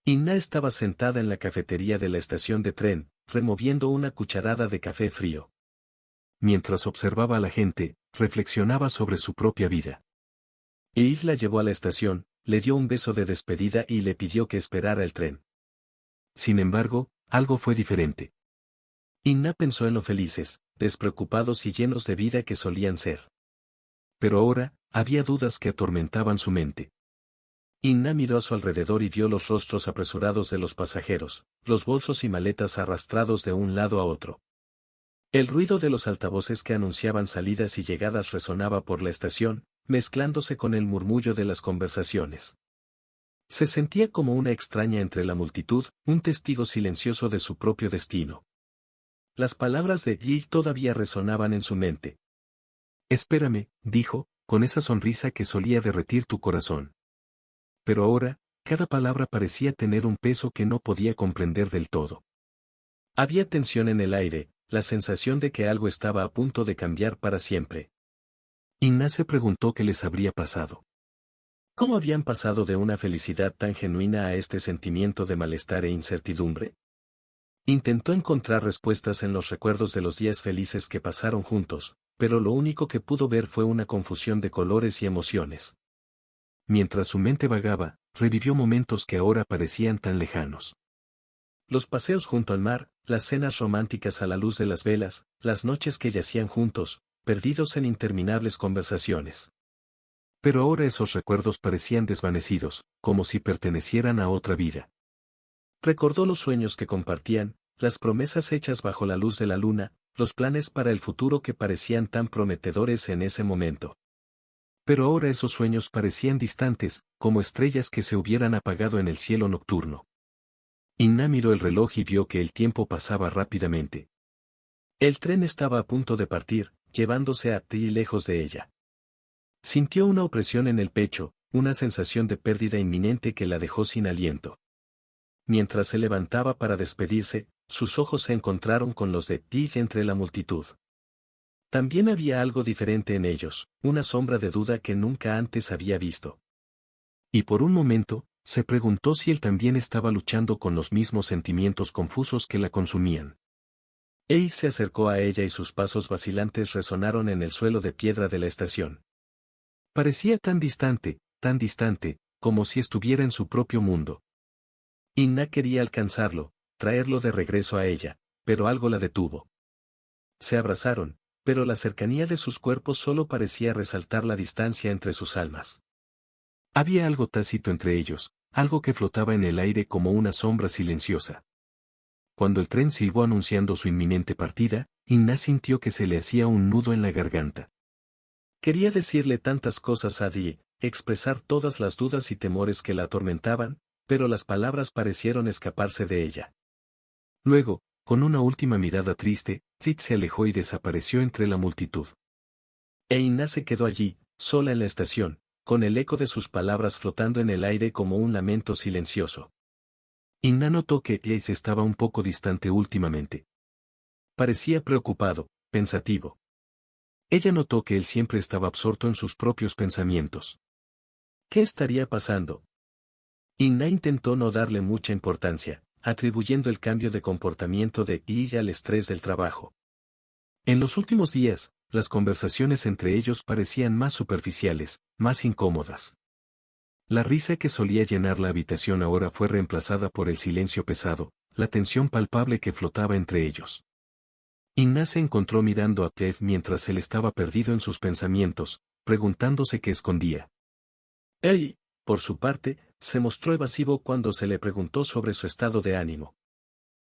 Inna estaba sentada en la cafetería de la estación de tren, removiendo una cucharada de café frío. Mientras observaba a la gente, reflexionaba sobre su propia vida. Eve la llevó a la estación, le dio un beso de despedida y le pidió que esperara el tren. Sin embargo, algo fue diferente. Inna pensó en lo felices, despreocupados y llenos de vida que solían ser. Pero ahora, había dudas que atormentaban su mente. Inna miró a su alrededor y vio los rostros apresurados de los pasajeros, los bolsos y maletas arrastrados de un lado a otro. El ruido de los altavoces que anunciaban salidas y llegadas resonaba por la estación, mezclándose con el murmullo de las conversaciones. Se sentía como una extraña entre la multitud, un testigo silencioso de su propio destino. Las palabras de Yi todavía resonaban en su mente. «Espérame», dijo, con esa sonrisa que solía derretir tu corazón. Pero ahora, cada palabra parecía tener un peso que no podía comprender del todo. Había tensión en el aire, la sensación de que algo estaba a punto de cambiar para siempre. Inna se preguntó qué les habría pasado. ¿Cómo habían pasado de una felicidad tan genuina a este sentimiento de malestar e incertidumbre? Intentó encontrar respuestas en los recuerdos de los días felices que pasaron juntos, pero lo único que pudo ver fue una confusión de colores y emociones. Mientras su mente vagaba, revivió momentos que ahora parecían tan lejanos. Los paseos junto al mar, las cenas románticas a la luz de las velas, las noches que yacían juntos, perdidos en interminables conversaciones. Pero ahora esos recuerdos parecían desvanecidos, como si pertenecieran a otra vida. Recordó los sueños que compartían, las promesas hechas bajo la luz de la luna, los planes para el futuro que parecían tan prometedores en ese momento. Pero ahora esos sueños parecían distantes, como estrellas que se hubieran apagado en el cielo nocturno. Inna miró el reloj y vio que el tiempo pasaba rápidamente. El tren estaba a punto de partir, llevándose a Ti lejos de ella. Sintió una opresión en el pecho, una sensación de pérdida inminente que la dejó sin aliento. Mientras se levantaba para despedirse, sus ojos se encontraron con los de Ti entre la multitud. También había algo diferente en ellos, una sombra de duda que nunca antes había visto. Y por un momento, se preguntó si él también estaba luchando con los mismos sentimientos confusos que la consumían. Ace se acercó a ella y sus pasos vacilantes resonaron en el suelo de piedra de la estación. Parecía tan distante, como si estuviera en su propio mundo. Inna quería alcanzarlo, traerlo de regreso a ella, pero algo la detuvo. Se abrazaron, pero la cercanía de sus cuerpos solo parecía resaltar la distancia entre sus almas. Había algo tácito entre ellos, algo que flotaba en el aire como una sombra silenciosa. Cuando el tren silbó anunciando su inminente partida, Inna sintió que se le hacía un nudo en la garganta. Quería decirle tantas cosas a Dee, expresar todas las dudas y temores que la atormentaban, pero las palabras parecieron escaparse de ella. Luego, con una última mirada triste, Sid se alejó y desapareció entre la multitud. E Inna se quedó allí, sola en la estación, con el eco de sus palabras flotando en el aire como un lamento silencioso. Inna notó que Ace estaba un poco distante últimamente. Parecía preocupado, pensativo. Ella notó que él siempre estaba absorto en sus propios pensamientos. ¿Qué estaría pasando? Inna intentó no darle mucha importancia, atribuyendo el cambio de comportamiento de ella al estrés del trabajo. En los últimos días, las conversaciones entre ellos parecían más superficiales, más incómodas. La risa que solía llenar la habitación ahora fue reemplazada por el silencio pesado, la tensión palpable que flotaba entre ellos. Inna se encontró mirando a Kev mientras él estaba perdido en sus pensamientos, preguntándose qué escondía. Él, por su parte, se mostró evasivo cuando se le preguntó sobre su estado de ánimo.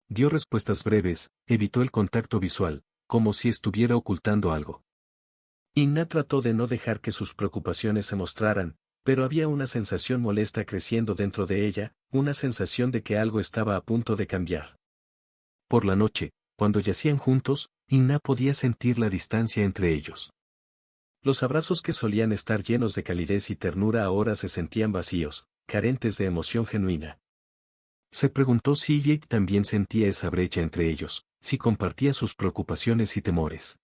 Dio respuestas breves, evitó el contacto visual, como si estuviera ocultando algo. Inna trató de no dejar que sus preocupaciones se mostraran, pero había una sensación molesta creciendo dentro de ella, una sensación de que algo estaba a punto de cambiar. Por la noche, cuando yacían juntos, Inna podía sentir la distancia entre ellos. Los abrazos que solían estar llenos de calidez y ternura ahora se sentían vacíos, carentes de emoción genuina. Se preguntó si Jake también sentía esa brecha entre ellos, si compartía sus preocupaciones y temores.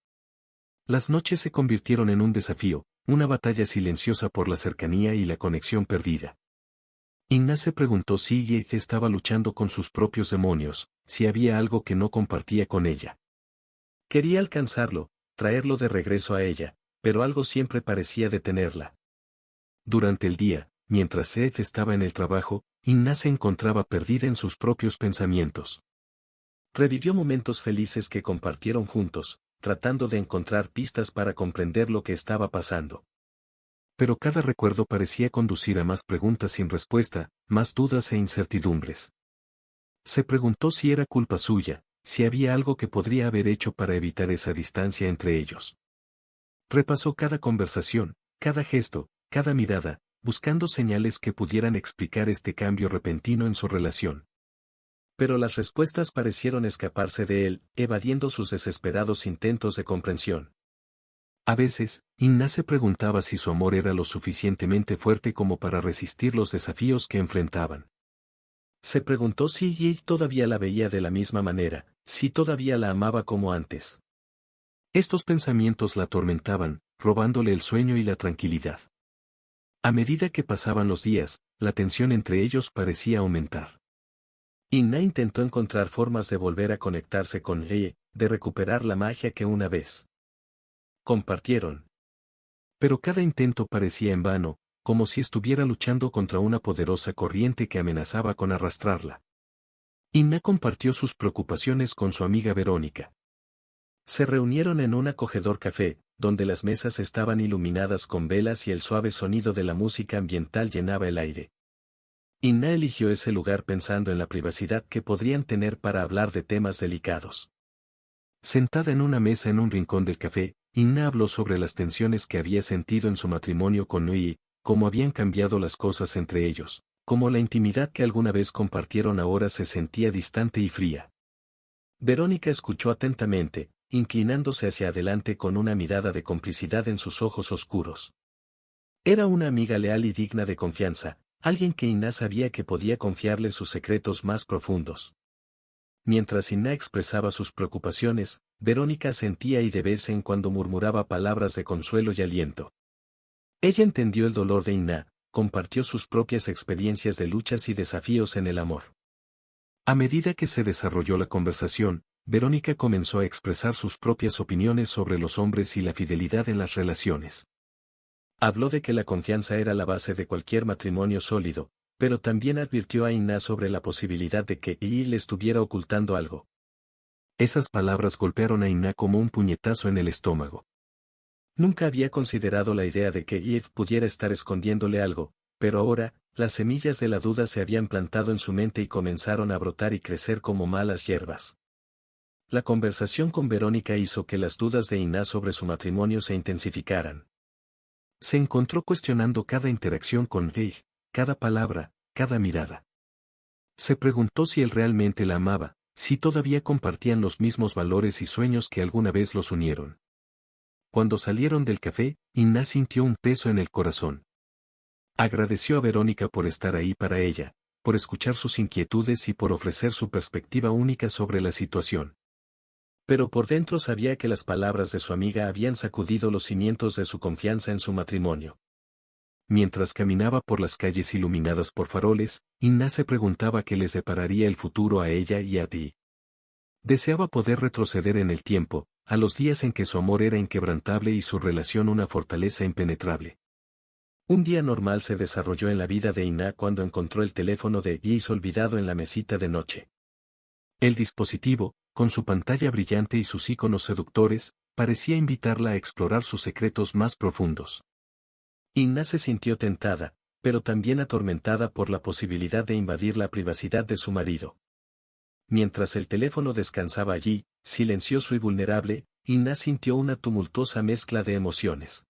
Las noches se convirtieron en un desafío, una batalla silenciosa por la cercanía y la conexión perdida. Inna se preguntó si Yeith estaba luchando con sus propios demonios, si había algo que no compartía con ella. Quería alcanzarlo, traerlo de regreso a ella, pero algo siempre parecía detenerla. Durante el día, mientras Seth estaba en el trabajo, Inna se encontraba perdida en sus propios pensamientos. Revivió momentos felices que compartieron juntos, tratando de encontrar pistas para comprender lo que estaba pasando. Pero cada recuerdo parecía conducir a más preguntas sin respuesta, más dudas e incertidumbres. Se preguntó si era culpa suya, si había algo que podría haber hecho para evitar esa distancia entre ellos. Repasó cada conversación, cada gesto, cada mirada, buscando señales que pudieran explicar este cambio repentino en su relación. Pero las respuestas parecieron escaparse de él, evadiendo sus desesperados intentos de comprensión. A veces, Inna se preguntaba si su amor era lo suficientemente fuerte como para resistir los desafíos que enfrentaban. Se preguntó si Yi todavía la veía de la misma manera, si todavía la amaba como antes. Estos pensamientos la atormentaban, robándole el sueño y la tranquilidad. A medida que pasaban los días, la tensión entre ellos parecía aumentar. Inna intentó encontrar formas de volver a conectarse con Yi, de recuperar la magia que una vez compartieron. Pero cada intento parecía en vano, como si estuviera luchando contra una poderosa corriente que amenazaba con arrastrarla. Inna compartió sus preocupaciones con su amiga Verónica. Se reunieron en un acogedor café, donde las mesas estaban iluminadas con velas y el suave sonido de la música ambiental llenaba el aire. Inna eligió ese lugar pensando en la privacidad que podrían tener para hablar de temas delicados. Sentada en una mesa en un rincón del café, Inna habló sobre las tensiones que había sentido en su matrimonio con Nui, cómo habían cambiado las cosas entre ellos, cómo la intimidad que alguna vez compartieron ahora se sentía distante y fría. Verónica escuchó atentamente, inclinándose hacia adelante con una mirada de complicidad en sus ojos oscuros. Era una amiga leal y digna de confianza, alguien que Inna sabía que podía confiarle sus secretos más profundos. Mientras Inna expresaba sus preocupaciones, Verónica sentía y de vez en cuando murmuraba palabras de consuelo y aliento. Ella entendió el dolor de Inna, compartió sus propias experiencias de luchas y desafíos en el amor. A medida que se desarrolló la conversación, Verónica comenzó a expresar sus propias opiniones sobre los hombres y la fidelidad en las relaciones. Habló de que la confianza era la base de cualquier matrimonio sólido, pero también advirtió a Inna sobre la posibilidad de que Yi le estuviera ocultando algo. Esas palabras golpearon a Inna como un puñetazo en el estómago. Nunca había considerado la idea de que Yi pudiera estar escondiéndole algo, pero ahora, las semillas de la duda se habían plantado en su mente y comenzaron a brotar y crecer como malas hierbas. La conversación con Verónica hizo que las dudas de Inna sobre su matrimonio se intensificaran. Se encontró cuestionando cada interacción con Yi, cada palabra, cada mirada. Se preguntó si él realmente la amaba, si todavía compartían los mismos valores y sueños que alguna vez los unieron. Cuando salieron del café, Inna sintió un peso en el corazón. Agradeció a Verónica por estar ahí para ella, por escuchar sus inquietudes y por ofrecer su perspectiva única sobre la situación. Pero por dentro sabía que las palabras de su amiga habían sacudido los cimientos de su confianza en su matrimonio. Mientras caminaba por las calles iluminadas por faroles, Inna se preguntaba qué les depararía el futuro a ella y a Ti. Deseaba poder retroceder en el tiempo, a los días en que su amor era inquebrantable y su relación una fortaleza impenetrable. Un día normal se desarrolló en la vida de Inna cuando encontró el teléfono de Yi olvidado en la mesita de noche. El dispositivo, con su pantalla brillante y sus iconos seductores, parecía invitarla a explorar sus secretos más profundos. Inna se sintió tentada, pero también atormentada por la posibilidad de invadir la privacidad de su marido. Mientras el teléfono descansaba allí, silencioso y vulnerable, Inna sintió una tumultuosa mezcla de emociones.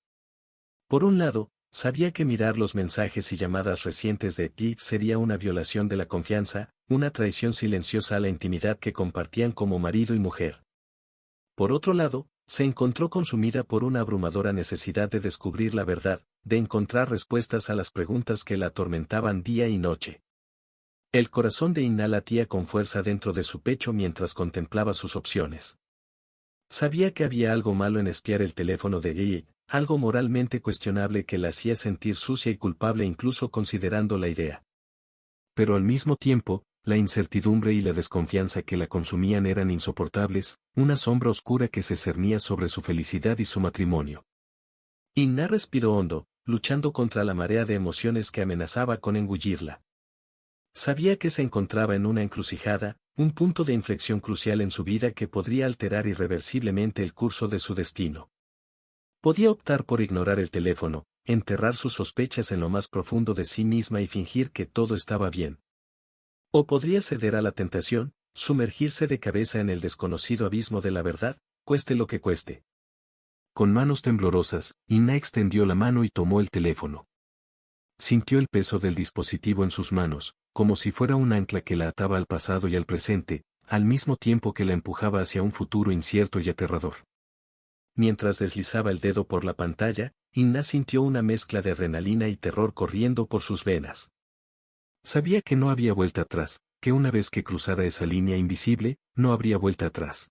Por un lado, sabía que mirar los mensajes y llamadas recientes de Yi sería una violación de la confianza, una traición silenciosa a la intimidad que compartían como marido y mujer. Por otro lado, se encontró consumida por una abrumadora necesidad de descubrir la verdad, de encontrar respuestas a las preguntas que la atormentaban día y noche. El corazón de Inna latía con fuerza dentro de su pecho mientras contemplaba sus opciones. Sabía que había algo malo en espiar el teléfono de Yi, algo moralmente cuestionable que la hacía sentir sucia y culpable incluso considerando la idea. Pero al mismo tiempo, la incertidumbre y la desconfianza que la consumían eran insoportables, una sombra oscura que se cernía sobre su felicidad y su matrimonio. Inna respiró hondo, luchando contra la marea de emociones que amenazaba con engullirla. Sabía que se encontraba en una encrucijada, un punto de inflexión crucial en su vida que podría alterar irreversiblemente el curso de su destino. Podía optar por ignorar el teléfono, enterrar sus sospechas en lo más profundo de sí misma y fingir que todo estaba bien. O podría ceder a la tentación, sumergirse de cabeza en el desconocido abismo de la verdad, cueste lo que cueste. Con manos temblorosas, Inna extendió la mano y tomó el teléfono. Sintió el peso del dispositivo en sus manos, como si fuera un ancla que la ataba al pasado y al presente, al mismo tiempo que la empujaba hacia un futuro incierto y aterrador. Mientras deslizaba el dedo por la pantalla, Inna sintió una mezcla de adrenalina y terror corriendo por sus venas. Sabía que no había vuelta atrás, que una vez que cruzara esa línea invisible, no habría vuelta atrás.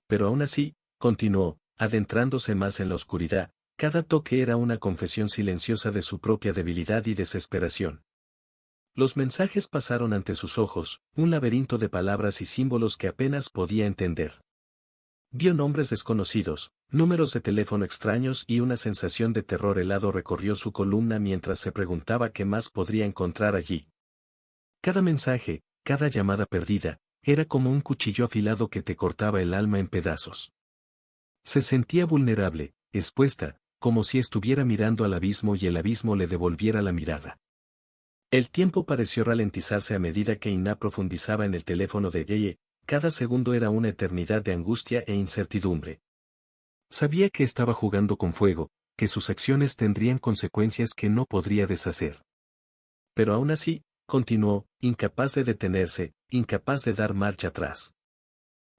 Pero aún así, continuó, adentrándose más en la oscuridad, cada toque era una confesión silenciosa de su propia debilidad y desesperación. Los mensajes pasaron ante sus ojos, un laberinto de palabras y símbolos que apenas podía entender. Vio nombres desconocidos, números de teléfono extraños y una sensación de terror helado recorrió su columna mientras se preguntaba qué más podría encontrar allí. Cada mensaje, cada llamada perdida, era como un cuchillo afilado que te cortaba el alma en pedazos. Se sentía vulnerable, expuesta, como si estuviera mirando al abismo y el abismo le devolviera la mirada. El tiempo pareció ralentizarse a medida que Inna profundizaba en el teléfono de Yeye, cada segundo era una eternidad de angustia e incertidumbre. Sabía que estaba jugando con fuego, que sus acciones tendrían consecuencias que no podría deshacer. Pero aún así, continuó, incapaz de detenerse, incapaz de dar marcha atrás.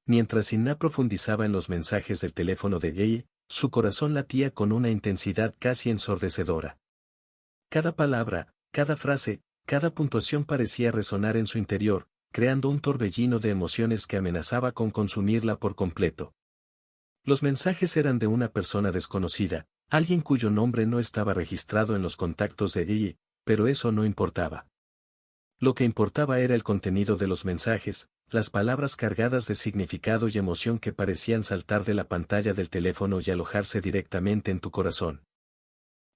Mientras Inna profundizaba en los mensajes del teléfono de Yeye, su corazón latía con una intensidad casi ensordecedora. Cada palabra, cada frase, cada puntuación parecía resonar en su interior, creando un torbellino de emociones que amenazaba con consumirla por completo. Los mensajes eran de una persona desconocida, alguien cuyo nombre no estaba registrado en los contactos de Yeye, pero eso no importaba. Lo que importaba era el contenido de los mensajes, las palabras cargadas de significado y emoción que parecían saltar de la pantalla del teléfono y alojarse directamente en tu corazón.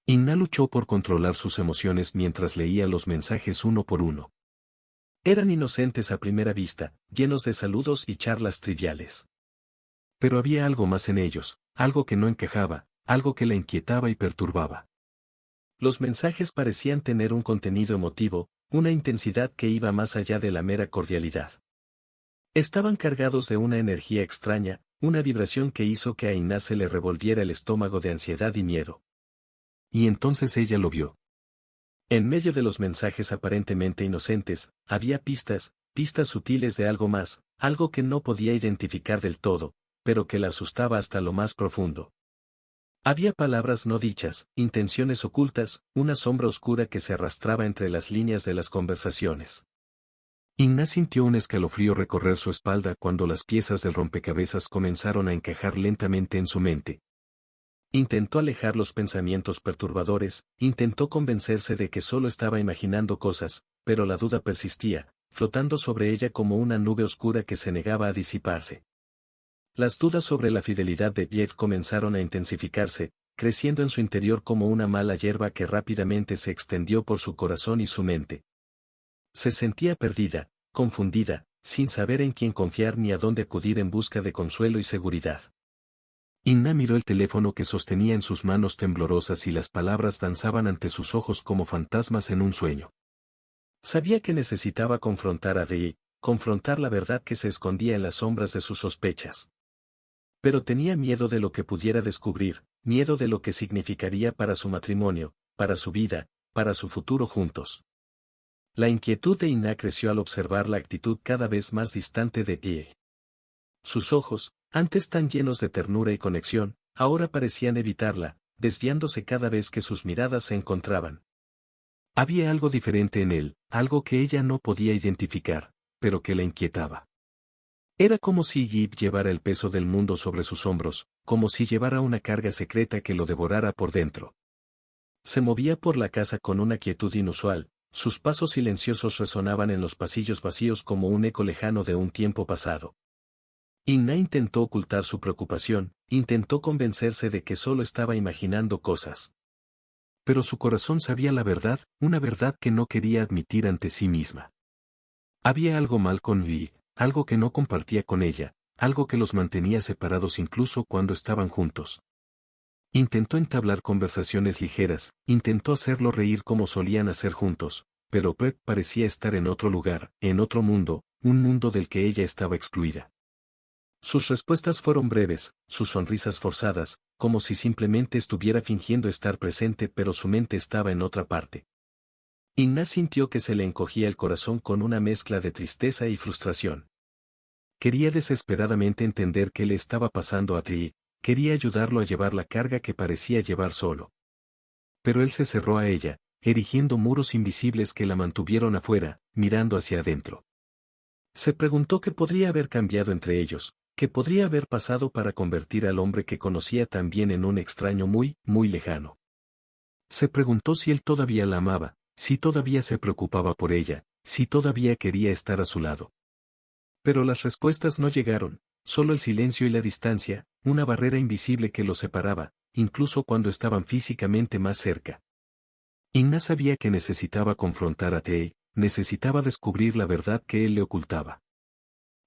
Inna luchó por controlar sus emociones mientras leía los mensajes uno por uno. Eran inocentes a primera vista, llenos de saludos y charlas triviales. Pero había algo más en ellos, algo que no encajaba, algo que la inquietaba y perturbaba. Los mensajes parecían tener un contenido emotivo, una intensidad que iba más allá de la mera cordialidad. Estaban cargados de una energía extraña, una vibración que hizo que a Inna se le revolviera el estómago de ansiedad y miedo. Y entonces ella lo vio. En medio de los mensajes aparentemente inocentes, había pistas sutiles de algo más, algo que no podía identificar del todo, pero que la asustaba hasta lo más profundo. Había palabras no dichas, intenciones ocultas, una sombra oscura que se arrastraba entre las líneas de las conversaciones. Inna sintió un escalofrío recorrer su espalda cuando las piezas del rompecabezas comenzaron a encajar lentamente en su mente. Intentó alejar los pensamientos perturbadores, intentó convencerse de que solo estaba imaginando cosas, pero la duda persistía, flotando sobre ella como una nube oscura que se negaba a disiparse. Las dudas sobre la fidelidad de Jeff comenzaron a intensificarse, creciendo en su interior como una mala hierba que rápidamente se extendió por su corazón y su mente. Se sentía perdida, confundida, sin saber en quién confiar ni a dónde acudir en busca de consuelo y seguridad. Inna miró el teléfono que sostenía en sus manos temblorosas y las palabras danzaban ante sus ojos como fantasmas en un sueño. Sabía que necesitaba confrontar a Dee, confrontar la verdad que se escondía en las sombras de sus sospechas. Pero tenía miedo de lo que pudiera descubrir, miedo de lo que significaría para su matrimonio, para su vida, para su futuro juntos. La inquietud de Inna creció al observar la actitud cada vez más distante de Dee. Sus ojos, antes tan llenos de ternura y conexión, ahora parecían evitarla, desviándose cada vez que sus miradas se encontraban. Había algo diferente en él, algo que ella no podía identificar, pero que la inquietaba. Era como si Jeep llevara el peso del mundo sobre sus hombros, como si llevara una carga secreta que lo devorara por dentro. Se movía por la casa con una quietud inusual, sus pasos silenciosos resonaban en los pasillos vacíos como un eco lejano de un tiempo pasado. Inna intentó ocultar su preocupación, intentó convencerse de que solo estaba imaginando cosas. Pero su corazón sabía la verdad, una verdad que no quería admitir ante sí misma. Había algo mal con Vi, algo que no compartía con ella, algo que los mantenía separados incluso cuando estaban juntos. Intentó entablar conversaciones ligeras, intentó hacerlo reír como solían hacer juntos, pero Brett parecía estar en otro lugar, en otro mundo, un mundo del que ella estaba excluida. Sus respuestas fueron breves, sus sonrisas forzadas, como si simplemente estuviera fingiendo estar presente pero su mente estaba en otra parte. Inna sintió que se le encogía el corazón con una mezcla de tristeza y frustración. Quería desesperadamente entender qué le estaba pasando a Tree, quería ayudarlo a llevar la carga que parecía llevar solo. Pero él se cerró a ella, erigiendo muros invisibles que la mantuvieron afuera, mirando hacia adentro. Se preguntó qué podría haber cambiado entre ellos, qué podría haber pasado para convertir al hombre que conocía tan bien en un extraño muy, muy lejano. Se preguntó si él todavía la amaba, si todavía se preocupaba por ella, si todavía quería estar a su lado. Pero las respuestas no llegaron, solo el silencio y la distancia, una barrera invisible que los separaba, incluso cuando estaban físicamente más cerca. Inna sabía que necesitaba confrontar a Tei, necesitaba descubrir la verdad que él le ocultaba.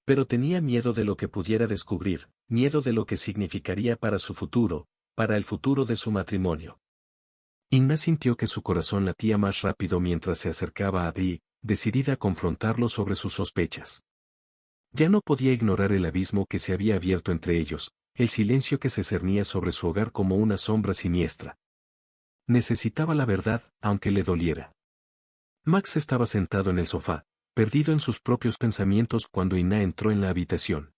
Pero tenía miedo de lo que pudiera descubrir, miedo de lo que significaría para su futuro, para el futuro de su matrimonio. Inna sintió que su corazón latía más rápido mientras se acercaba a Dee, decidida a confrontarlo sobre sus sospechas. Ya no podía ignorar el abismo que se había abierto entre ellos, el silencio que se cernía sobre su hogar como una sombra siniestra. Necesitaba la verdad, aunque le doliera. Max estaba sentado en el sofá, perdido en sus propios pensamientos cuando Inna entró en la habitación.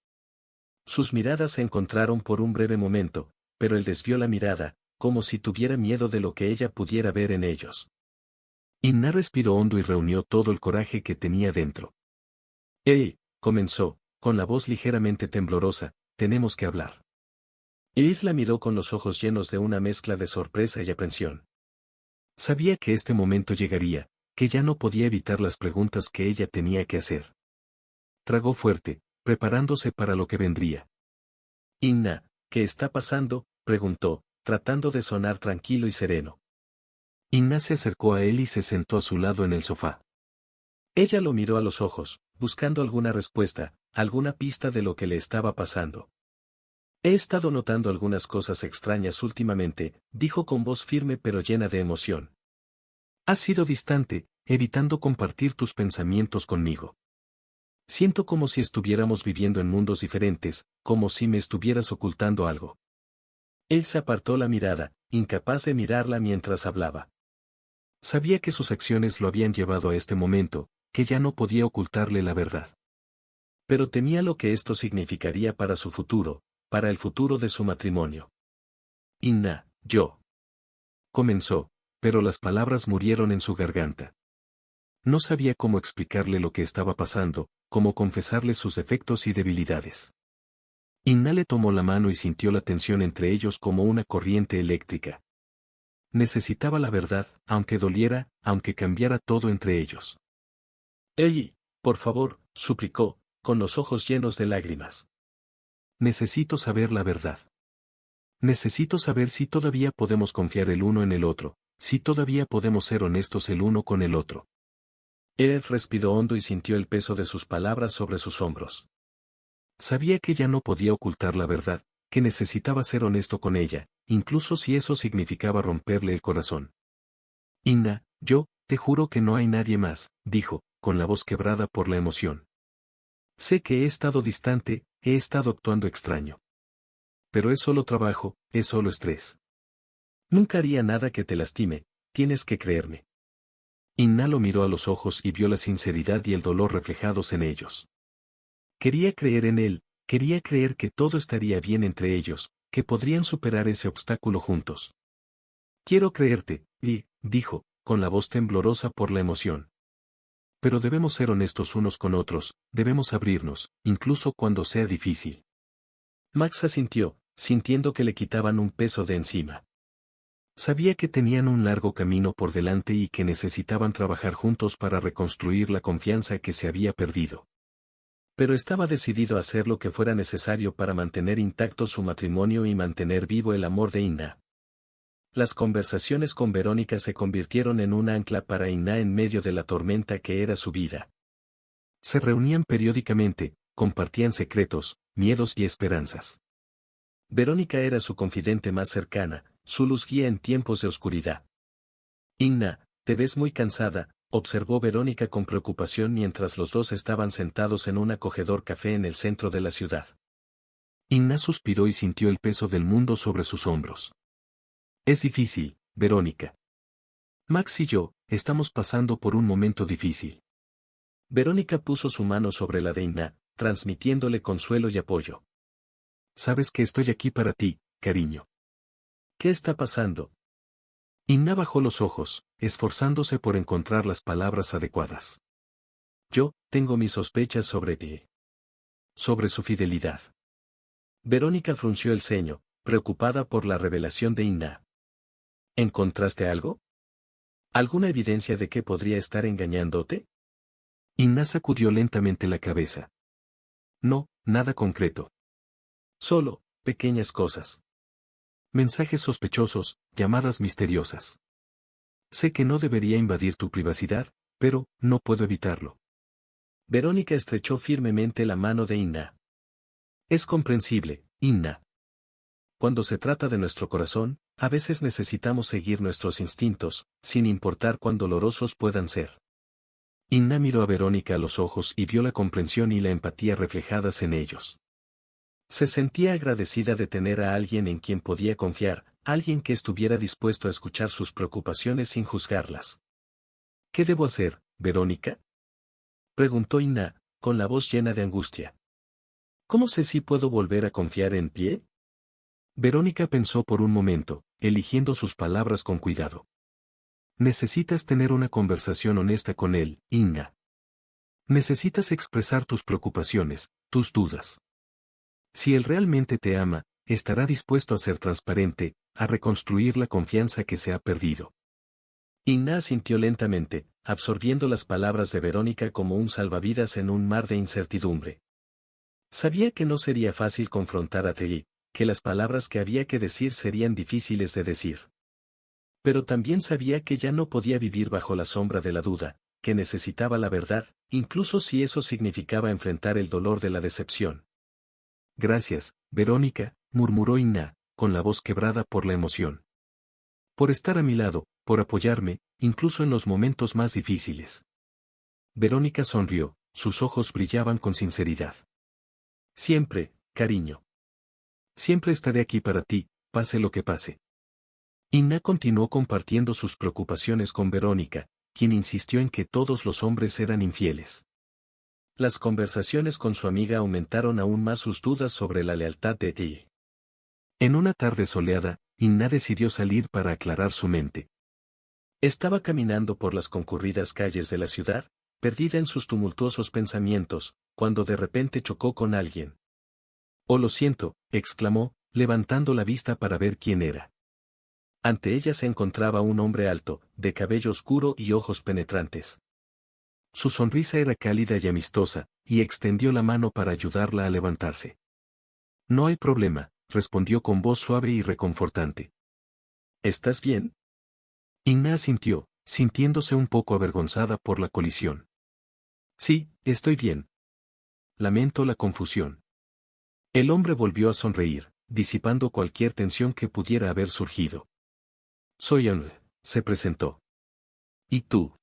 Sus miradas se encontraron por un breve momento, pero él desvió la mirada, como si tuviera miedo de lo que ella pudiera ver en ellos. Inna respiró hondo y reunió todo el coraje que tenía dentro. «Hey», comenzó, con la voz ligeramente temblorosa, «tenemos que hablar». Eve la miró con los ojos llenos de una mezcla de sorpresa y aprensión. Sabía que este momento llegaría, que ya no podía evitar las preguntas que ella tenía que hacer. Tragó fuerte, preparándose para lo que vendría. «Inna, ¿qué está pasando?», preguntó, tratando de sonar tranquilo y sereno. Inna se acercó a él y se sentó a su lado en el sofá. Ella lo miró a los ojos, buscando alguna respuesta, alguna pista de lo que le estaba pasando. «He estado notando algunas cosas extrañas últimamente», dijo con voz firme pero llena de emoción. «Has sido distante, evitando compartir tus pensamientos conmigo. Siento como si estuviéramos viviendo en mundos diferentes, como si me estuvieras ocultando algo». Él se apartó la mirada, incapaz de mirarla mientras hablaba. Sabía que sus acciones lo habían llevado a este momento, que ya no podía ocultarle la verdad. Pero temía lo que esto significaría para su futuro, para el futuro de su matrimonio. «Inna, yo». Comenzó, pero las palabras murieron en su garganta. No sabía cómo explicarle lo que estaba pasando, cómo confesarle sus defectos y debilidades. Inna le tomó la mano y sintió la tensión entre ellos como una corriente eléctrica. Necesitaba la verdad, aunque doliera, aunque cambiara todo entre ellos. «Ey, por favor», suplicó, con los ojos llenos de lágrimas. «Necesito saber la verdad. Necesito saber si todavía podemos confiar el uno en el otro, si todavía podemos ser honestos el uno con el otro». Ed respiró hondo y sintió el peso de sus palabras sobre sus hombros. Sabía que ya no podía ocultar la verdad, que necesitaba ser honesto con ella, incluso si eso significaba romperle el corazón. «Inna, yo, te juro que no hay nadie más», dijo, con la voz quebrada por la emoción. «Sé que he estado distante, he estado actuando extraño. Pero es solo trabajo, es solo estrés. Nunca haría nada que te lastime, tienes que creerme». Inna lo miró a los ojos y vio la sinceridad y el dolor reflejados en ellos. Quería creer en él, quería creer que todo estaría bien entre ellos, que podrían superar ese obstáculo juntos. «Quiero creerte», dijo, con la voz temblorosa por la emoción. «Pero debemos ser honestos unos con otros, debemos abrirnos, incluso cuando sea difícil». Max asintió, sintiendo que le quitaban un peso de encima. Sabía que tenían un largo camino por delante y que necesitaban trabajar juntos para reconstruir la confianza que se había perdido. Pero estaba decidido a hacer lo que fuera necesario para mantener intacto su matrimonio y mantener vivo el amor de Inna. Las conversaciones con Verónica se convirtieron en un ancla para Inna en medio de la tormenta que era su vida. Se reunían periódicamente, compartían secretos, miedos y esperanzas. Verónica era su confidente más cercana, su luz guía en tiempos de oscuridad. Inna, te ves muy cansada, observó Verónica con preocupación mientras los dos estaban sentados en un acogedor café en el centro de la ciudad. Inna suspiró y sintió el peso del mundo sobre sus hombros. Es difícil, Verónica. Max y yo, estamos pasando por un momento difícil. Verónica puso su mano sobre la de Inna, transmitiéndole consuelo y apoyo. Sabes que estoy aquí para ti, cariño. ¿Qué está pasando? Inna bajó los ojos, esforzándose por encontrar las palabras adecuadas. Yo, tengo mis sospechas sobre ti. Sobre su fidelidad. Verónica frunció el ceño, preocupada por la revelación de Inna. ¿Encontraste algo? ¿Alguna evidencia de que podría estar engañándote? Inna sacudió lentamente la cabeza. No, nada concreto. Solo, pequeñas cosas. Mensajes sospechosos, llamadas misteriosas. Sé que no debería invadir tu privacidad, pero, no puedo evitarlo. Verónica estrechó firmemente la mano de Inna. Es comprensible, Inna. Cuando se trata de nuestro corazón, a veces necesitamos seguir nuestros instintos, sin importar cuán dolorosos puedan ser. Inna miró a Verónica a los ojos y vio la comprensión y la empatía reflejadas en ellos. Se sentía agradecida de tener a alguien en quien podía confiar, alguien que estuviera dispuesto a escuchar sus preocupaciones sin juzgarlas. ¿Qué debo hacer, Verónica? Preguntó Inna, con la voz llena de angustia. ¿Cómo sé si puedo volver a confiar en ti? Verónica pensó por un momento, eligiendo sus palabras con cuidado. Necesitas tener una conversación honesta con él, Inna. Necesitas expresar tus preocupaciones, tus dudas. Si él realmente te ama, estará dispuesto a ser transparente, a reconstruir la confianza que se ha perdido. Inna asintió lentamente, absorbiendo las palabras de Verónica como un salvavidas en un mar de incertidumbre. Sabía que no sería fácil confrontar a Telly, que las palabras que había que decir serían difíciles de decir. Pero también sabía que ya no podía vivir bajo la sombra de la duda, que necesitaba la verdad, incluso si eso significaba enfrentar el dolor de la decepción. Gracias, Verónica, murmuró Inna, con la voz quebrada por la emoción. Por estar a mi lado, por apoyarme, incluso en los momentos más difíciles. Verónica sonrió, sus ojos brillaban con sinceridad. Siempre, cariño. Siempre estaré aquí para ti, pase lo que pase. Inna continuó compartiendo sus preocupaciones con Verónica, quien insistió en que todos los hombres eran infieles. Las conversaciones con su amiga aumentaron aún más sus dudas sobre la lealtad de Telly. En una tarde soleada, Inna decidió salir para aclarar su mente. Estaba caminando por las concurridas calles de la ciudad, perdida en sus tumultuosos pensamientos, cuando de repente chocó con alguien. «Oh, lo siento», exclamó, levantando la vista para ver quién era. Ante ella se encontraba un hombre alto, de cabello oscuro y ojos penetrantes. Su sonrisa era cálida y amistosa, y extendió la mano para ayudarla a levantarse. «No hay problema», respondió con voz suave y reconfortante. «¿Estás bien?» Inna asintió, sintiéndose un poco avergonzada por la colisión. «Sí, estoy bien. Lamento la confusión». El hombre volvió a sonreír, disipando cualquier tensión que pudiera haber surgido. «Soy Anne», se presentó. «¿Y tú?»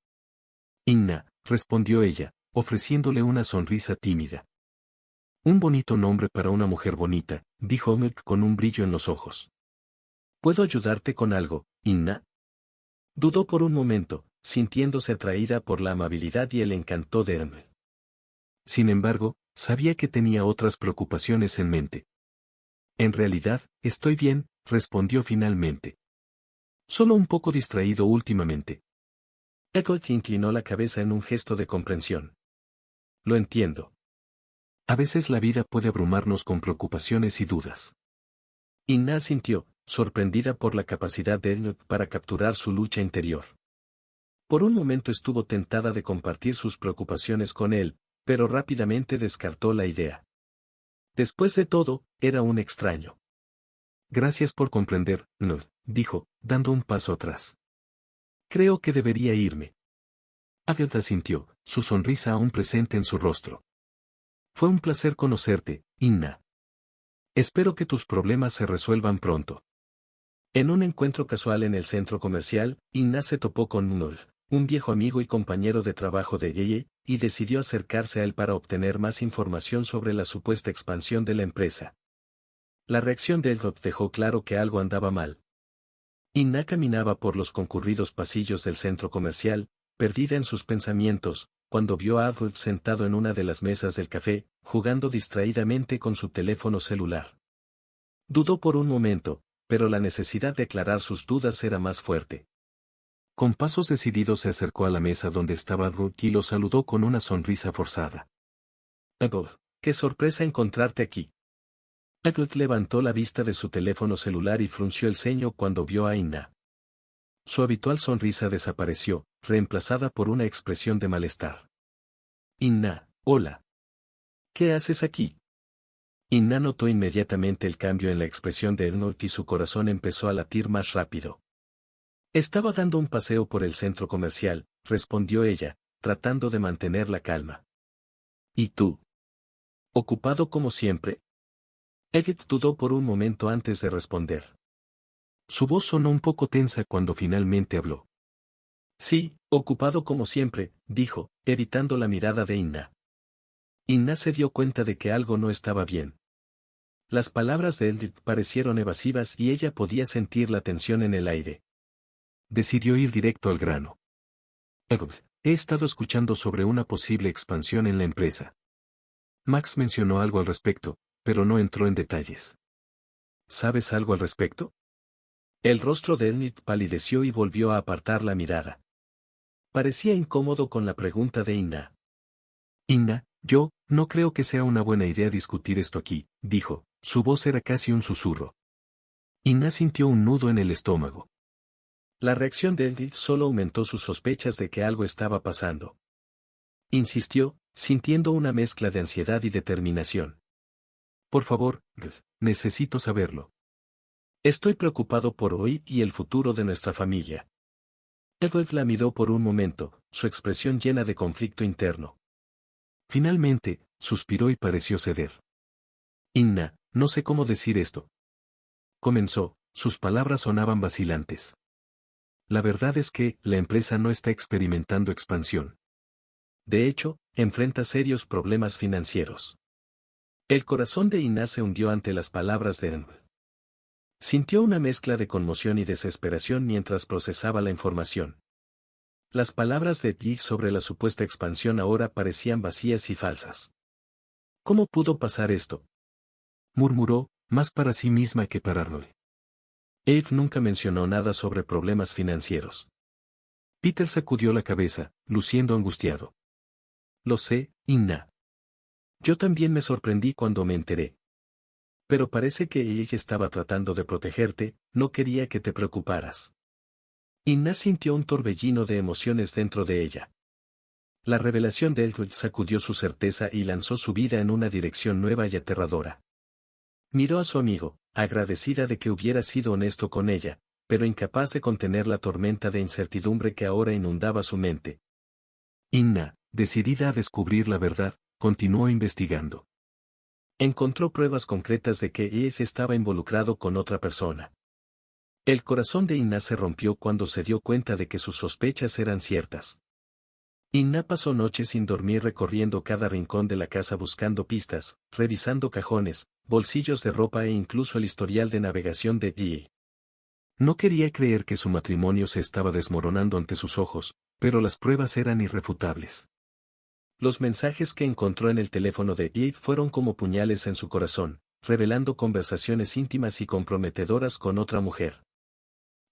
«Inna», respondió ella, ofreciéndole una sonrisa tímida. «Un bonito nombre para una mujer bonita», dijo Anne con un brillo en los ojos. «¿Puedo ayudarte con algo, Inna?» Dudó por un momento, sintiéndose atraída por la amabilidad y el encanto de Anne. Sin embargo, sabía que tenía otras preocupaciones en mente. «En realidad, estoy bien», respondió finalmente. «Solo un poco distraído últimamente». Eccles inclinó la cabeza en un gesto de comprensión. «Lo entiendo. A veces la vida puede abrumarnos con preocupaciones y dudas». Inna asintió, sorprendida por la capacidad de Enoch para capturar su lucha interior. Por un momento estuvo tentada de compartir sus preocupaciones con él, pero rápidamente descartó la idea. Después de todo, era un extraño. Gracias por comprender, Enoch, dijo, dando un paso atrás. Creo que debería irme. Agatha asintió, su sonrisa aún presente en su rostro. Fue un placer conocerte, Inna. Espero que tus problemas se resuelvan pronto. En un encuentro casual en el centro comercial, Inna se topó con Nulf, un viejo amigo y compañero de trabajo de Yeye, y decidió acercarse a él para obtener más información sobre la supuesta expansión de la empresa. La reacción de Elgok dejó claro que algo andaba mal. Inna caminaba por los concurridos pasillos del centro comercial, perdida en sus pensamientos, cuando vio a Adolf sentado en una de las mesas del café, jugando distraídamente con su teléfono celular. Dudó por un momento, pero la necesidad de aclarar sus dudas era más fuerte. Con pasos decididos se acercó a la mesa donde estaba Adolf y lo saludó con una sonrisa forzada. Adolf, qué sorpresa encontrarte aquí. Adolf levantó la vista de su teléfono celular y frunció el ceño cuando vio a Inna. Su habitual sonrisa desapareció, reemplazada por una expresión de malestar. Inna, hola. ¿Qué haces aquí? Inna notó inmediatamente el cambio en la expresión de Enoch y su corazón empezó a latir más rápido. Estaba dando un paseo por el centro comercial, respondió ella, tratando de mantener la calma. ¿Y tú? ¿Ocupado como siempre? Egget dudó por un momento antes de responder. Su voz sonó un poco tensa cuando finalmente habló. Sí, ocupado como siempre, dijo, evitando la mirada de Inna. Inna se dio cuenta de que algo no estaba bien. Las palabras de Egget parecieron evasivas y ella podía sentir la tensión en el aire. Decidió ir directo al grano. Egget, he estado escuchando sobre una posible expansión en la empresa. Max mencionó algo al respecto, pero no entró en detalles. ¿Sabes algo al respecto? El rostro de Enoch palideció y volvió a apartar la mirada. Parecía incómodo con la pregunta de Inna. Inna, yo, no creo que sea una buena idea discutir esto aquí, dijo, su voz era casi un susurro. Inna sintió un nudo en el estómago. La reacción de Enoch solo aumentó sus sospechas de que algo estaba pasando. Insistió, sintiendo una mezcla de ansiedad y determinación. Por favor, necesito saberlo. Estoy preocupado por hoy y el futuro de nuestra familia. Edward la miró por un momento, su expresión llena de conflicto interno. Finalmente, suspiró y pareció ceder. Inna, no sé cómo decir esto. Comenzó, sus palabras sonaban vacilantes. La verdad es que, la empresa no está experimentando expansión. De hecho, enfrenta serios problemas financieros. El corazón de Inna se hundió ante las palabras de Edward. Sintió una mezcla de conmoción y desesperación mientras procesaba la información. Las palabras de Yi sobre la supuesta expansión ahora parecían vacías y falsas. ¿Cómo pudo pasar esto? Murmuró, más para sí misma que para Roy. Eve nunca mencionó nada sobre problemas financieros. Peter sacudió la cabeza, luciendo angustiado. Lo sé, Inna. Yo también me sorprendí cuando me enteré. Pero parece que ella estaba tratando de protegerte, no quería que te preocuparas. Inna sintió un torbellino de emociones dentro de ella. La revelación de Elwood sacudió su certeza y lanzó su vida en una dirección nueva y aterradora. Miró a su amigo, agradecida de que hubiera sido honesto con ella, pero incapaz de contener la tormenta de incertidumbre que ahora inundaba su mente. Inna, decidida a descubrir la verdad, continuó investigando. Encontró pruebas concretas de que Ace estaba involucrado con otra persona. El corazón de Inna se rompió cuando se dio cuenta de que sus sospechas eran ciertas. Inna pasó noches sin dormir recorriendo cada rincón de la casa buscando pistas, revisando cajones, bolsillos de ropa e incluso el historial de navegación de Yi. No quería creer que su matrimonio se estaba desmoronando ante sus ojos, pero las pruebas eran irrefutables. Los mensajes que encontró en el teléfono de Yi fueron como puñales en su corazón, revelando conversaciones íntimas y comprometedoras con otra mujer.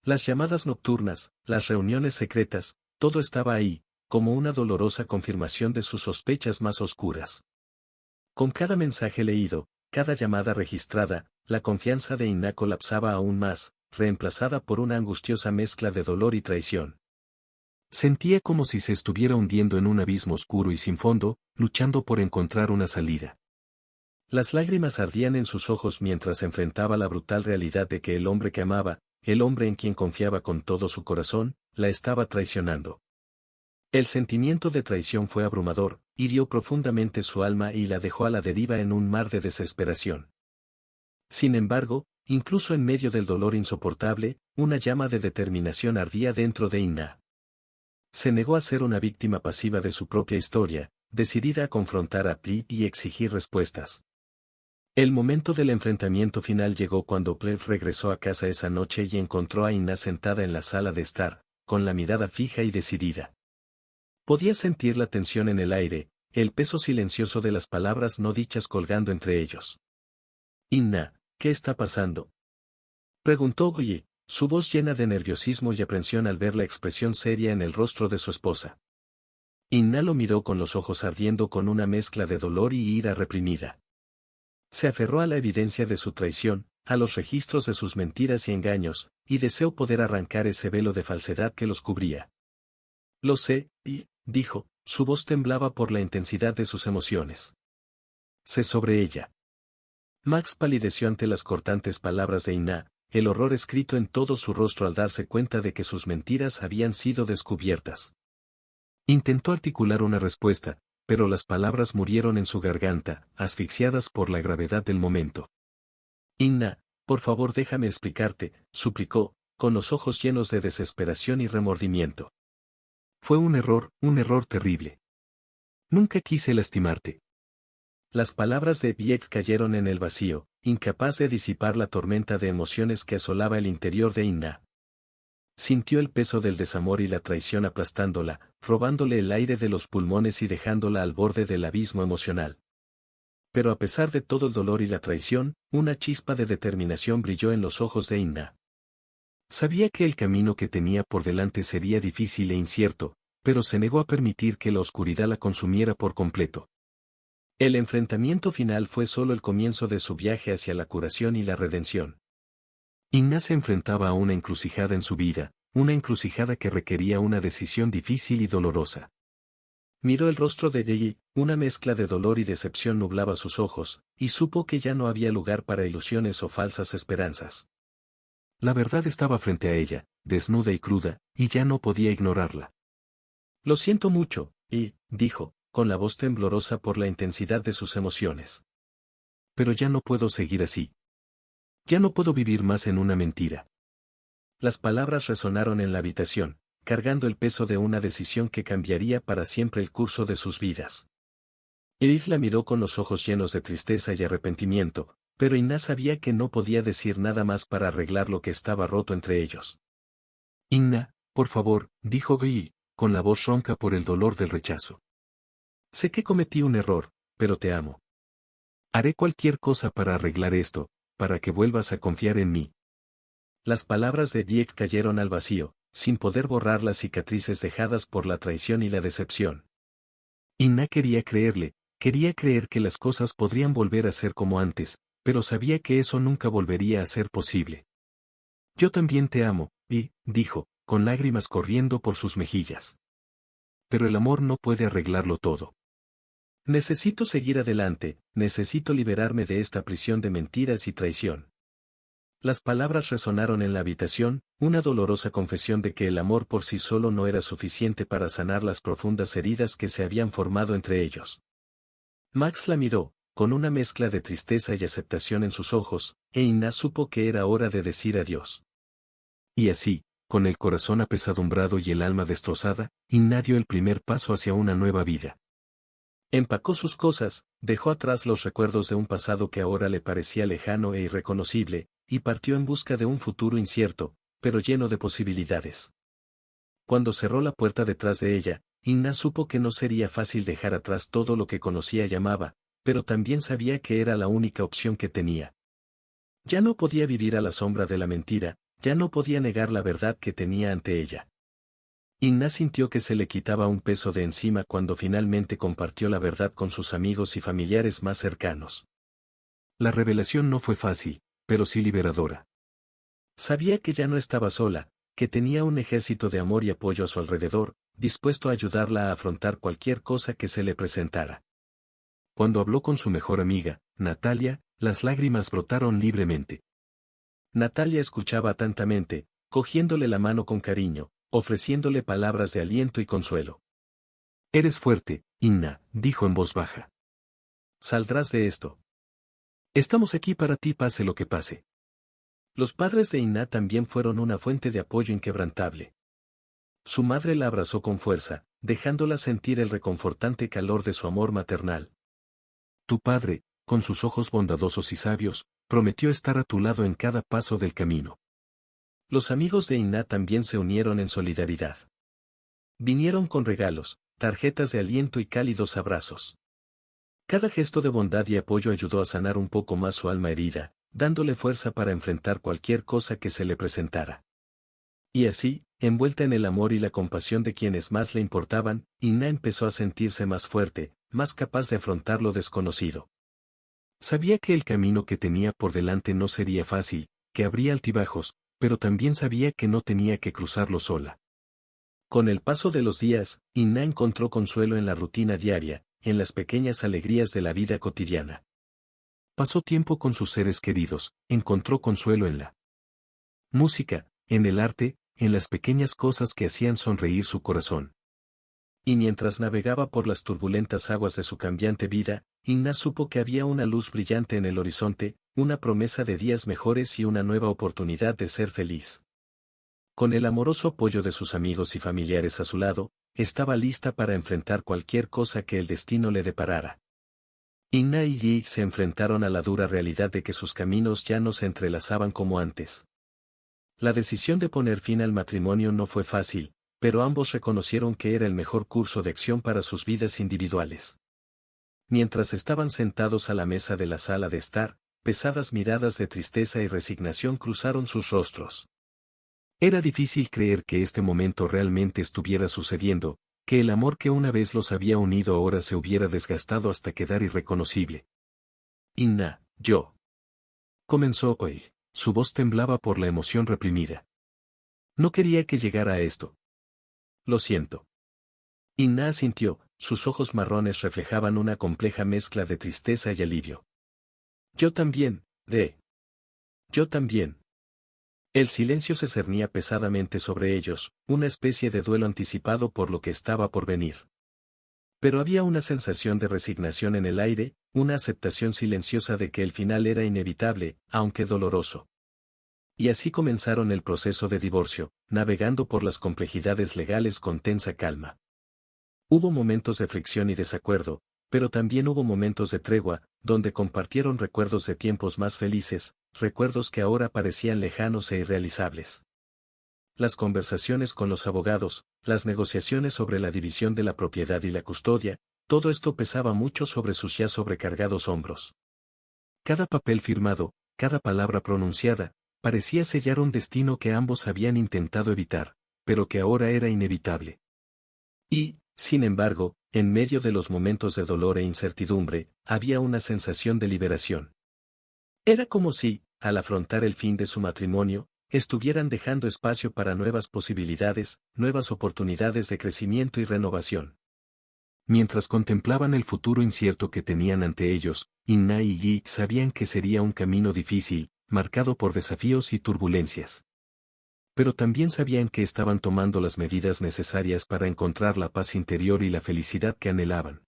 Las llamadas nocturnas, las reuniones secretas, todo estaba ahí, como una dolorosa confirmación de sus sospechas más oscuras. Con cada mensaje leído, cada llamada registrada, la confianza de Inna colapsaba aún más, reemplazada por una angustiosa mezcla de dolor y traición. Sentía como si se estuviera hundiendo en un abismo oscuro y sin fondo, luchando por encontrar una salida. Las lágrimas ardían en sus ojos mientras enfrentaba la brutal realidad de que el hombre que amaba, el hombre en quien confiaba con todo su corazón, la estaba traicionando. El sentimiento de traición fue abrumador, hirió profundamente su alma y la dejó a la deriva en un mar de desesperación. Sin embargo, incluso en medio del dolor insoportable, una llama de determinación ardía dentro de Inna. Se negó a ser una víctima pasiva de su propia historia, decidida a confrontar a Pli y exigir respuestas. El momento del enfrentamiento final llegó cuando Plev regresó a casa esa noche y encontró a Inna sentada en la sala de estar, con la mirada fija y decidida. Podía sentir la tensión en el aire, el peso silencioso de las palabras no dichas colgando entre ellos. Inna, ¿qué está pasando?, preguntó Goyi, su voz llena de nerviosismo y aprensión al ver la expresión seria en el rostro de su esposa. Inna lo miró con los ojos ardiendo con una mezcla de dolor y ira reprimida. Se aferró a la evidencia de su traición, a los registros de sus mentiras y engaños, y deseó poder arrancar ese velo de falsedad que los cubría. Lo sé, dijo, su voz temblaba por la intensidad de sus emociones. Sé sobre ella. Max palideció ante las cortantes palabras de Inna, el horror escrito en todo su rostro al darse cuenta de que sus mentiras habían sido descubiertas. Intentó articular una respuesta, pero las palabras murieron en su garganta, asfixiadas por la gravedad del momento. Inna, por favor déjame explicarte, suplicó, con los ojos llenos de desesperación y remordimiento. Fue un error terrible. Nunca quise lastimarte. Las palabras de Biek cayeron en el vacío, incapaz de disipar la tormenta de emociones que asolaba el interior de Inna. Sintió el peso del desamor y la traición aplastándola, robándole el aire de los pulmones y dejándola al borde del abismo emocional. Pero a pesar de todo el dolor y la traición, una chispa de determinación brilló en los ojos de Inna. Sabía que el camino que tenía por delante sería difícil e incierto, pero se negó a permitir que la oscuridad la consumiera por completo. El enfrentamiento final fue solo el comienzo de su viaje hacia la curación y la redención. Inna se enfrentaba a una encrucijada en su vida, una encrucijada que requería una decisión difícil y dolorosa. Miró el rostro de Deji, una mezcla de dolor y decepción nublaba sus ojos, y supo que ya no había lugar para ilusiones o falsas esperanzas. La verdad estaba frente a ella, desnuda y cruda, y ya no podía ignorarla. Lo siento mucho, dijo, con la voz temblorosa por la intensidad de sus emociones. Pero ya no puedo seguir así. Ya no puedo vivir más en una mentira. Las palabras resonaron en la habitación, cargando el peso de una decisión que cambiaría para siempre el curso de sus vidas. Edith la miró con los ojos llenos de tristeza y arrepentimiento, pero Inna sabía que no podía decir nada más para arreglar lo que estaba roto entre ellos. Inna, por favor, dijo Guy, con la voz ronca por el dolor del rechazo. Sé que cometí un error, pero te amo. Haré cualquier cosa para arreglar esto, para que vuelvas a confiar en mí. Las palabras de Diek cayeron al vacío, sin poder borrar las cicatrices dejadas por la traición y la decepción. Inna quería creerle, quería creer que las cosas podrían volver a ser como antes, pero sabía que eso nunca volvería a ser posible. Yo también te amo, dijo, con lágrimas corriendo por sus mejillas. Pero el amor no puede arreglarlo todo. Necesito seguir adelante, necesito liberarme de esta prisión de mentiras y traición. Las palabras resonaron en la habitación, una dolorosa confesión de que el amor por sí solo no era suficiente para sanar las profundas heridas que se habían formado entre ellos. Max la miró, con una mezcla de tristeza y aceptación en sus ojos, e Inna supo que era hora de decir adiós. Y así, con el corazón apesadumbrado y el alma destrozada, Inna dio el primer paso hacia una nueva vida. Empacó sus cosas, dejó atrás los recuerdos de un pasado que ahora le parecía lejano e irreconocible, y partió en busca de un futuro incierto, pero lleno de posibilidades. Cuando cerró la puerta detrás de ella, Inna supo que no sería fácil dejar atrás todo lo que conocía y amaba, pero también sabía que era la única opción que tenía. Ya no podía vivir a la sombra de la mentira, ya no podía negar la verdad que tenía ante ella. Inna sintió que se le quitaba un peso de encima cuando finalmente compartió la verdad con sus amigos y familiares más cercanos. La revelación no fue fácil, pero sí liberadora. Sabía que ya no estaba sola, que tenía un ejército de amor y apoyo a su alrededor, dispuesto a ayudarla a afrontar cualquier cosa que se le presentara. Cuando habló con su mejor amiga, Natalia, las lágrimas brotaron libremente. Natalia escuchaba atentamente, cogiéndole la mano con cariño, ofreciéndole palabras de aliento y consuelo. «Eres fuerte, Inna», dijo en voz baja. «Saldrás de esto. Estamos aquí para ti pase lo que pase». Los padres de Inna también fueron una fuente de apoyo inquebrantable. Su madre la abrazó con fuerza, dejándola sentir el reconfortante calor de su amor maternal. Tu padre, con sus ojos bondadosos y sabios, prometió estar a tu lado en cada paso del camino. Los amigos de Inna también se unieron en solidaridad. Vinieron con regalos, tarjetas de aliento y cálidos abrazos. Cada gesto de bondad y apoyo ayudó a sanar un poco más su alma herida, dándole fuerza para enfrentar cualquier cosa que se le presentara. Y así, envuelta en el amor y la compasión de quienes más le importaban, Inna empezó a sentirse más fuerte, más capaz de afrontar lo desconocido. Sabía que el camino que tenía por delante no sería fácil, que habría altibajos, pero también sabía que no tenía que cruzarlo sola. Con el paso de los días, Inna encontró consuelo en la rutina diaria, en las pequeñas alegrías de la vida cotidiana. Pasó tiempo con sus seres queridos, encontró consuelo en la música, en el arte, en las pequeñas cosas que hacían sonreír su corazón. Y mientras navegaba por las turbulentas aguas de su cambiante vida, Inna supo que había una luz brillante en el horizonte, una promesa de días mejores y una nueva oportunidad de ser feliz. Con el amoroso apoyo de sus amigos y familiares a su lado, estaba lista para enfrentar cualquier cosa que el destino le deparara. Inna y Yi se enfrentaron a la dura realidad de que sus caminos ya no se entrelazaban como antes. La decisión de poner fin al matrimonio no fue fácil, pero ambos reconocieron que era el mejor curso de acción para sus vidas individuales. Mientras estaban sentados a la mesa de la sala de estar, pesadas miradas de tristeza y resignación cruzaron sus rostros. Era difícil creer que este momento realmente estuviera sucediendo, que el amor que una vez los había unido ahora se hubiera desgastado hasta quedar irreconocible. Inna, yo. Comenzó hoy. Su voz temblaba por la emoción reprimida. No quería que llegara a esto. Lo siento. Inna asintió, sus ojos marrones reflejaban una compleja mezcla de tristeza y alivio. Yo también, Yo también. El silencio se cernía pesadamente sobre ellos, una especie de duelo anticipado por lo que estaba por venir. Pero había una sensación de resignación en el aire, una aceptación silenciosa de que el final era inevitable, aunque doloroso. Y así comenzaron el proceso de divorcio, navegando por las complejidades legales con tensa calma. Hubo momentos de fricción y desacuerdo, pero también hubo momentos de tregua, donde compartieron recuerdos de tiempos más felices, recuerdos que ahora parecían lejanos e irrealizables. Las conversaciones con los abogados, las negociaciones sobre la división de la propiedad y la custodia, todo esto pesaba mucho sobre sus ya sobrecargados hombros. Cada papel firmado, cada palabra pronunciada, parecía sellar un destino que ambos habían intentado evitar, pero que ahora era inevitable. Y, sin embargo, en medio de los momentos de dolor e incertidumbre, había una sensación de liberación. Era como si, al afrontar el fin de su matrimonio, estuvieran dejando espacio para nuevas posibilidades, nuevas oportunidades de crecimiento y renovación. Mientras contemplaban el futuro incierto que tenían ante ellos, Inna y Yi sabían que sería un camino difícil, marcado por desafíos y turbulencias. Pero también sabían que estaban tomando las medidas necesarias para encontrar la paz interior y la felicidad que anhelaban.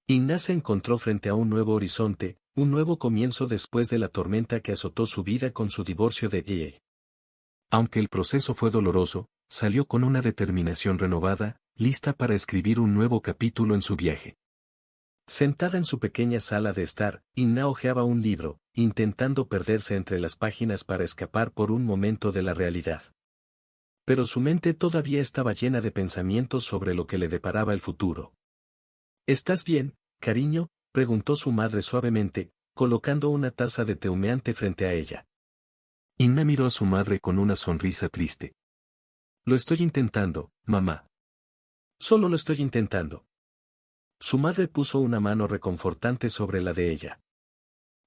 Inna se encontró frente a un nuevo horizonte, un nuevo comienzo después de la tormenta que azotó su vida con su divorcio de Yi. Aunque el proceso fue doloroso, salió con una determinación renovada, lista para escribir un nuevo capítulo en su viaje. Sentada en su pequeña sala de estar, Inna hojeaba un libro, intentando perderse entre las páginas para escapar por un momento de la realidad. Pero su mente todavía estaba llena de pensamientos sobre lo que le deparaba el futuro. ¿Estás bien, cariño?, preguntó su madre suavemente, colocando una taza de té humeante frente a ella. Inna miró a su madre con una sonrisa triste. Lo estoy intentando, mamá. Solo lo estoy intentando. Su madre puso una mano reconfortante sobre la de ella.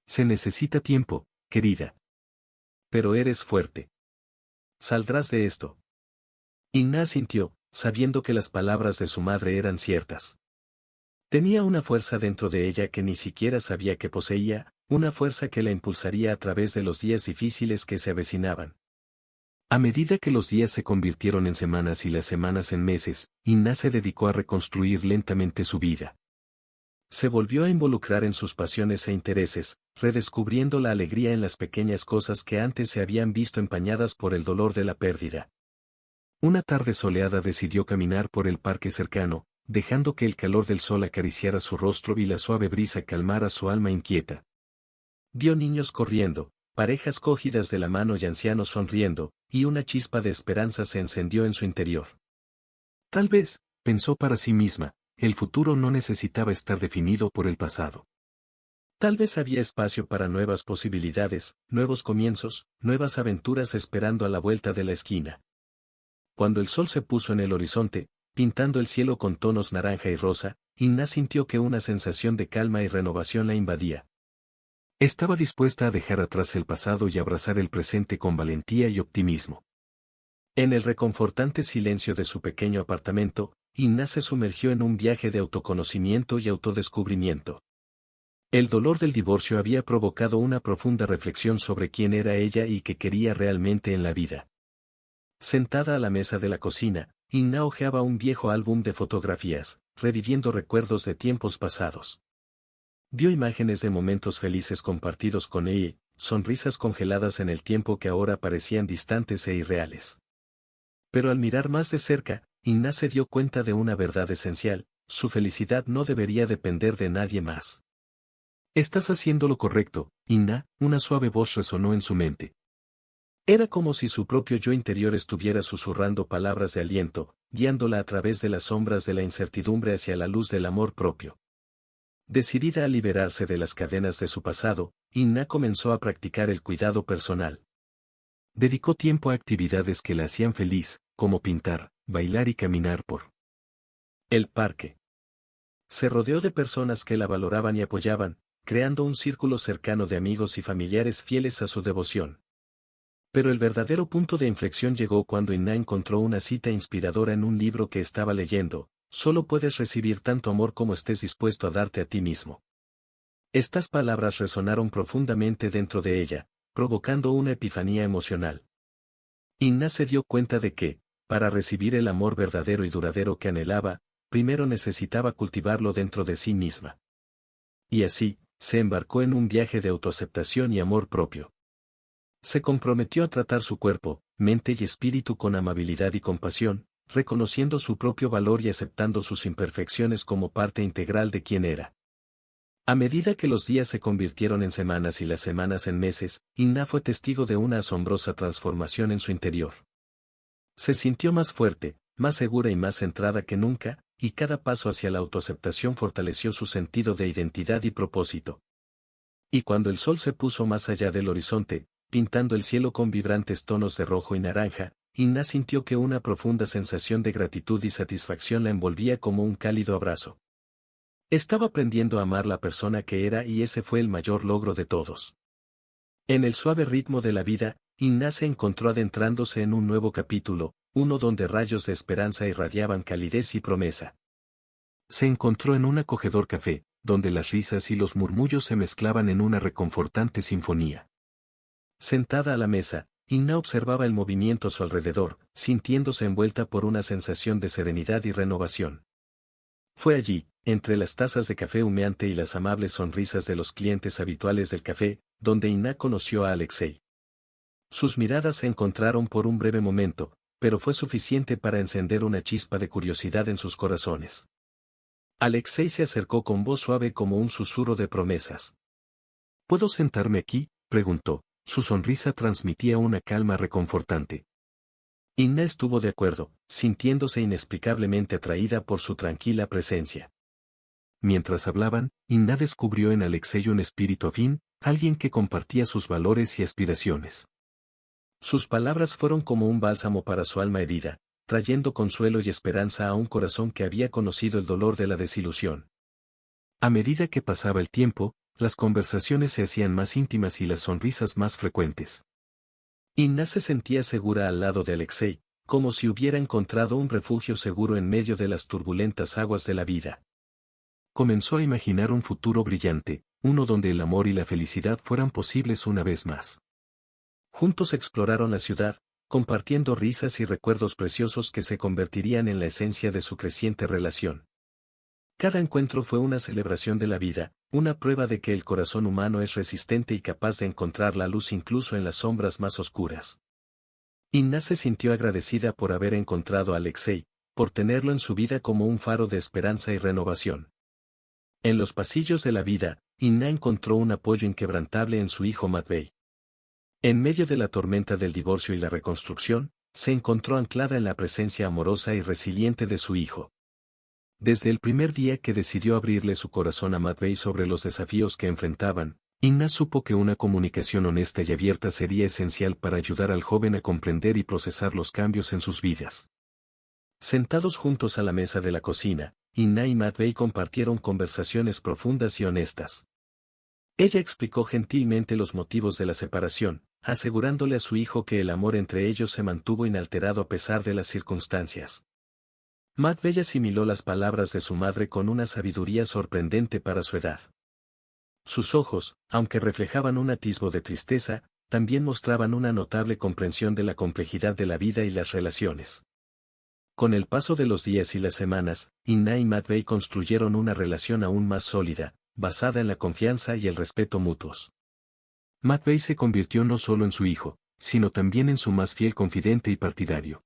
Se necesita tiempo, querida. Pero eres fuerte. Saldrás de esto. Inna asintió, sabiendo que las palabras de su madre eran ciertas. Tenía una fuerza dentro de ella que ni siquiera sabía que poseía, una fuerza que la impulsaría a través de los días difíciles que se avecinaban. A medida que los días se convirtieron en semanas y las semanas en meses, Inna se dedicó a reconstruir lentamente su vida. Se volvió a involucrar en sus pasiones e intereses, redescubriendo la alegría en las pequeñas cosas que antes se habían visto empañadas por el dolor de la pérdida. Una tarde soleada decidió caminar por el parque cercano, dejando que el calor del sol acariciara su rostro y la suave brisa calmara su alma inquieta. Vio niños corriendo, parejas cogidas de la mano y ancianos sonriendo, y una chispa de esperanza se encendió en su interior. Tal vez, pensó para sí misma, el futuro no necesitaba estar definido por el pasado. Tal vez había espacio para nuevas posibilidades, nuevos comienzos, nuevas aventuras esperando a la vuelta de la esquina. Cuando el sol se puso en el horizonte, pintando el cielo con tonos naranja y rosa, Inna sintió que una sensación de calma y renovación la invadía. Estaba dispuesta a dejar atrás el pasado y abrazar el presente con valentía y optimismo. En el reconfortante silencio de su pequeño apartamento, Inna se sumergió en un viaje de autoconocimiento y autodescubrimiento. El dolor del divorcio había provocado una profunda reflexión sobre quién era ella y qué quería realmente en la vida. Sentada a la mesa de la cocina, Inna hojeaba un viejo álbum de fotografías, reviviendo recuerdos de tiempos pasados. Vio imágenes de momentos felices compartidos con ella, sonrisas congeladas en el tiempo que ahora parecían distantes e irreales. Pero al mirar más de cerca, Inna se dio cuenta de una verdad esencial: su felicidad no debería depender de nadie más. «Estás haciendo lo correcto, Inna», una suave voz resonó en su mente. Era como si su propio yo interior estuviera susurrando palabras de aliento, guiándola a través de las sombras de la incertidumbre hacia la luz del amor propio. Decidida a liberarse de las cadenas de su pasado, Inna comenzó a practicar el cuidado personal. Dedicó tiempo a actividades que la hacían feliz, como pintar, bailar y caminar por el parque. Se rodeó de personas que la valoraban y apoyaban, creando un círculo cercano de amigos y familiares fieles a su devoción. Pero el verdadero punto de inflexión llegó cuando Inna encontró una cita inspiradora en un libro que estaba leyendo: «Solo puedes recibir tanto amor como estés dispuesto a darte a ti mismo». Estas palabras resonaron profundamente dentro de ella, provocando una epifanía emocional. Inna se dio cuenta de que, para recibir el amor verdadero y duradero que anhelaba, primero necesitaba cultivarlo dentro de sí misma. Y así, se embarcó en un viaje de autoaceptación y amor propio. Se comprometió a tratar su cuerpo, mente y espíritu con amabilidad y compasión, reconociendo su propio valor y aceptando sus imperfecciones como parte integral de quien era. A medida que los días se convirtieron en semanas y las semanas en meses, Inna fue testigo de una asombrosa transformación en su interior. Se sintió más fuerte, más segura y más centrada que nunca, y cada paso hacia la autoaceptación fortaleció su sentido de identidad y propósito. Y cuando el sol se puso más allá del horizonte, pintando el cielo con vibrantes tonos de rojo y naranja, Inna sintió que una profunda sensación de gratitud y satisfacción la envolvía como un cálido abrazo. Estaba aprendiendo a amar la persona que era, y ese fue el mayor logro de todos. En el suave ritmo de la vida, Inna se encontró adentrándose en un nuevo capítulo, uno donde rayos de esperanza irradiaban calidez y promesa. Se encontró en un acogedor café, donde las risas y los murmullos se mezclaban en una reconfortante sinfonía. Sentada a la mesa, Inna observaba el movimiento a su alrededor, sintiéndose envuelta por una sensación de serenidad y renovación. Fue allí, entre las tazas de café humeante y las amables sonrisas de los clientes habituales del café, donde Inna conoció a Alexei. Sus miradas se encontraron por un breve momento, pero fue suficiente para encender una chispa de curiosidad en sus corazones. Alexei se acercó con voz suave como un susurro de promesas. ¿Puedo sentarme aquí?, preguntó. Su sonrisa transmitía una calma reconfortante. Inna estuvo de acuerdo, sintiéndose inexplicablemente atraída por su tranquila presencia. Mientras hablaban, Inna descubrió en Alexei un espíritu afín, alguien que compartía sus valores y aspiraciones. Sus palabras fueron como un bálsamo para su alma herida, trayendo consuelo y esperanza a un corazón que había conocido el dolor de la desilusión. A medida que pasaba el tiempo, las conversaciones se hacían más íntimas y las sonrisas más frecuentes. Inna se sentía segura al lado de Alexei, como si hubiera encontrado un refugio seguro en medio de las turbulentas aguas de la vida. Comenzó a imaginar un futuro brillante, uno donde el amor y la felicidad fueran posibles una vez más. Juntos exploraron la ciudad, compartiendo risas y recuerdos preciosos que se convertirían en la esencia de su creciente relación. Cada encuentro fue una celebración de la vida, una prueba de que el corazón humano es resistente y capaz de encontrar la luz incluso en las sombras más oscuras. Inna se sintió agradecida por haber encontrado a Alexei, por tenerlo en su vida como un faro de esperanza y renovación. En los pasillos de la vida, Inna encontró un apoyo inquebrantable en su hijo Matvei. En medio de la tormenta del divorcio y la reconstrucción, se encontró anclada en la presencia amorosa y resiliente de su hijo. Desde el primer día que decidió abrirle su corazón a Matvei sobre los desafíos que enfrentaban, Inna supo que una comunicación honesta y abierta sería esencial para ayudar al joven a comprender y procesar los cambios en sus vidas. Sentados juntos a la mesa de la cocina, Inna y Matvei compartieron conversaciones profundas y honestas. Ella explicó gentilmente los motivos de la separación, asegurándole a su hijo que el amor entre ellos se mantuvo inalterado a pesar de las circunstancias. Matvei asimiló las palabras de su madre con una sabiduría sorprendente para su edad. Sus ojos, aunque reflejaban un atisbo de tristeza, también mostraban una notable comprensión de la complejidad de la vida y las relaciones. Con el paso de los días y las semanas, Inna y Matvei construyeron una relación aún más sólida, basada en la confianza y el respeto mutuos. Matvei se convirtió no solo en su hijo, sino también en su más fiel confidente y partidario.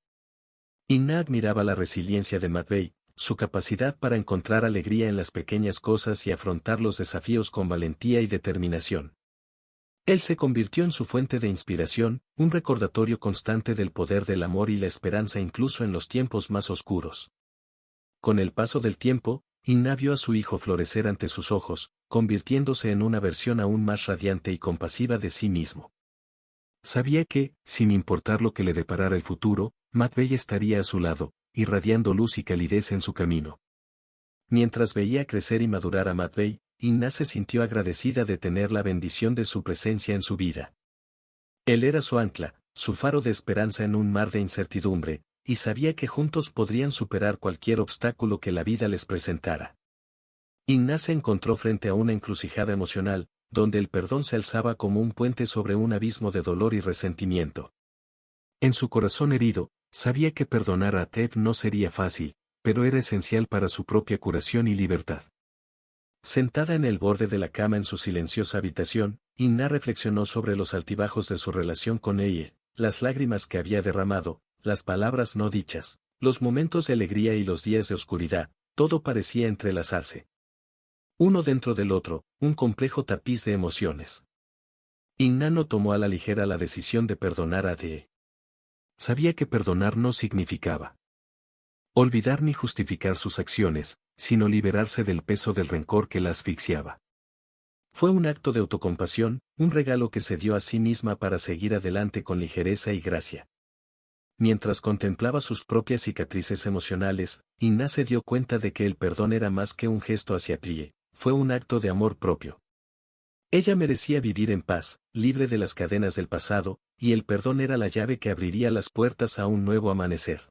Inna admiraba la resiliencia de Matvei, su capacidad para encontrar alegría en las pequeñas cosas y afrontar los desafíos con valentía y determinación. Él se convirtió en su fuente de inspiración, un recordatorio constante del poder del amor y la esperanza incluso en los tiempos más oscuros. Con el paso del tiempo, Inna vio a su hijo florecer ante sus ojos, convirtiéndose en una versión aún más radiante y compasiva de sí mismo. Sabía que, sin importar lo que le deparara el futuro, Matvei estaría a su lado, irradiando luz y calidez en su camino. Mientras veía crecer y madurar a Matvei, Inna se sintió agradecida de tener la bendición de su presencia en su vida. Él era su ancla, su faro de esperanza en un mar de incertidumbre, y sabía que juntos podrían superar cualquier obstáculo que la vida les presentara. Inna se encontró frente a una encrucijada emocional, donde el perdón se alzaba como un puente sobre un abismo de dolor y resentimiento. En su corazón herido, sabía que perdonar a Tev no sería fácil, pero era esencial para su propia curación y libertad. Sentada en el borde de la cama en su silenciosa habitación, Inna reflexionó sobre los altibajos de su relación con ella, las lágrimas que había derramado, las palabras no dichas, los momentos de alegría y los días de oscuridad, todo parecía entrelazarse. Uno dentro del otro, un complejo tapiz de emociones. Inna no tomó a la ligera la decisión de perdonar a Dee. Sabía que perdonar no significaba olvidar ni justificar sus acciones, sino liberarse del peso del rencor que la asfixiaba. Fue un acto de autocompasión, un regalo que se dio a sí misma para seguir adelante con ligereza y gracia. Mientras contemplaba sus propias cicatrices emocionales, Inna se dio cuenta de que el perdón era más que un gesto hacia Plie, fue un acto de amor propio. Ella merecía vivir en paz, libre de las cadenas del pasado, y el perdón era la llave que abriría las puertas a un nuevo amanecer.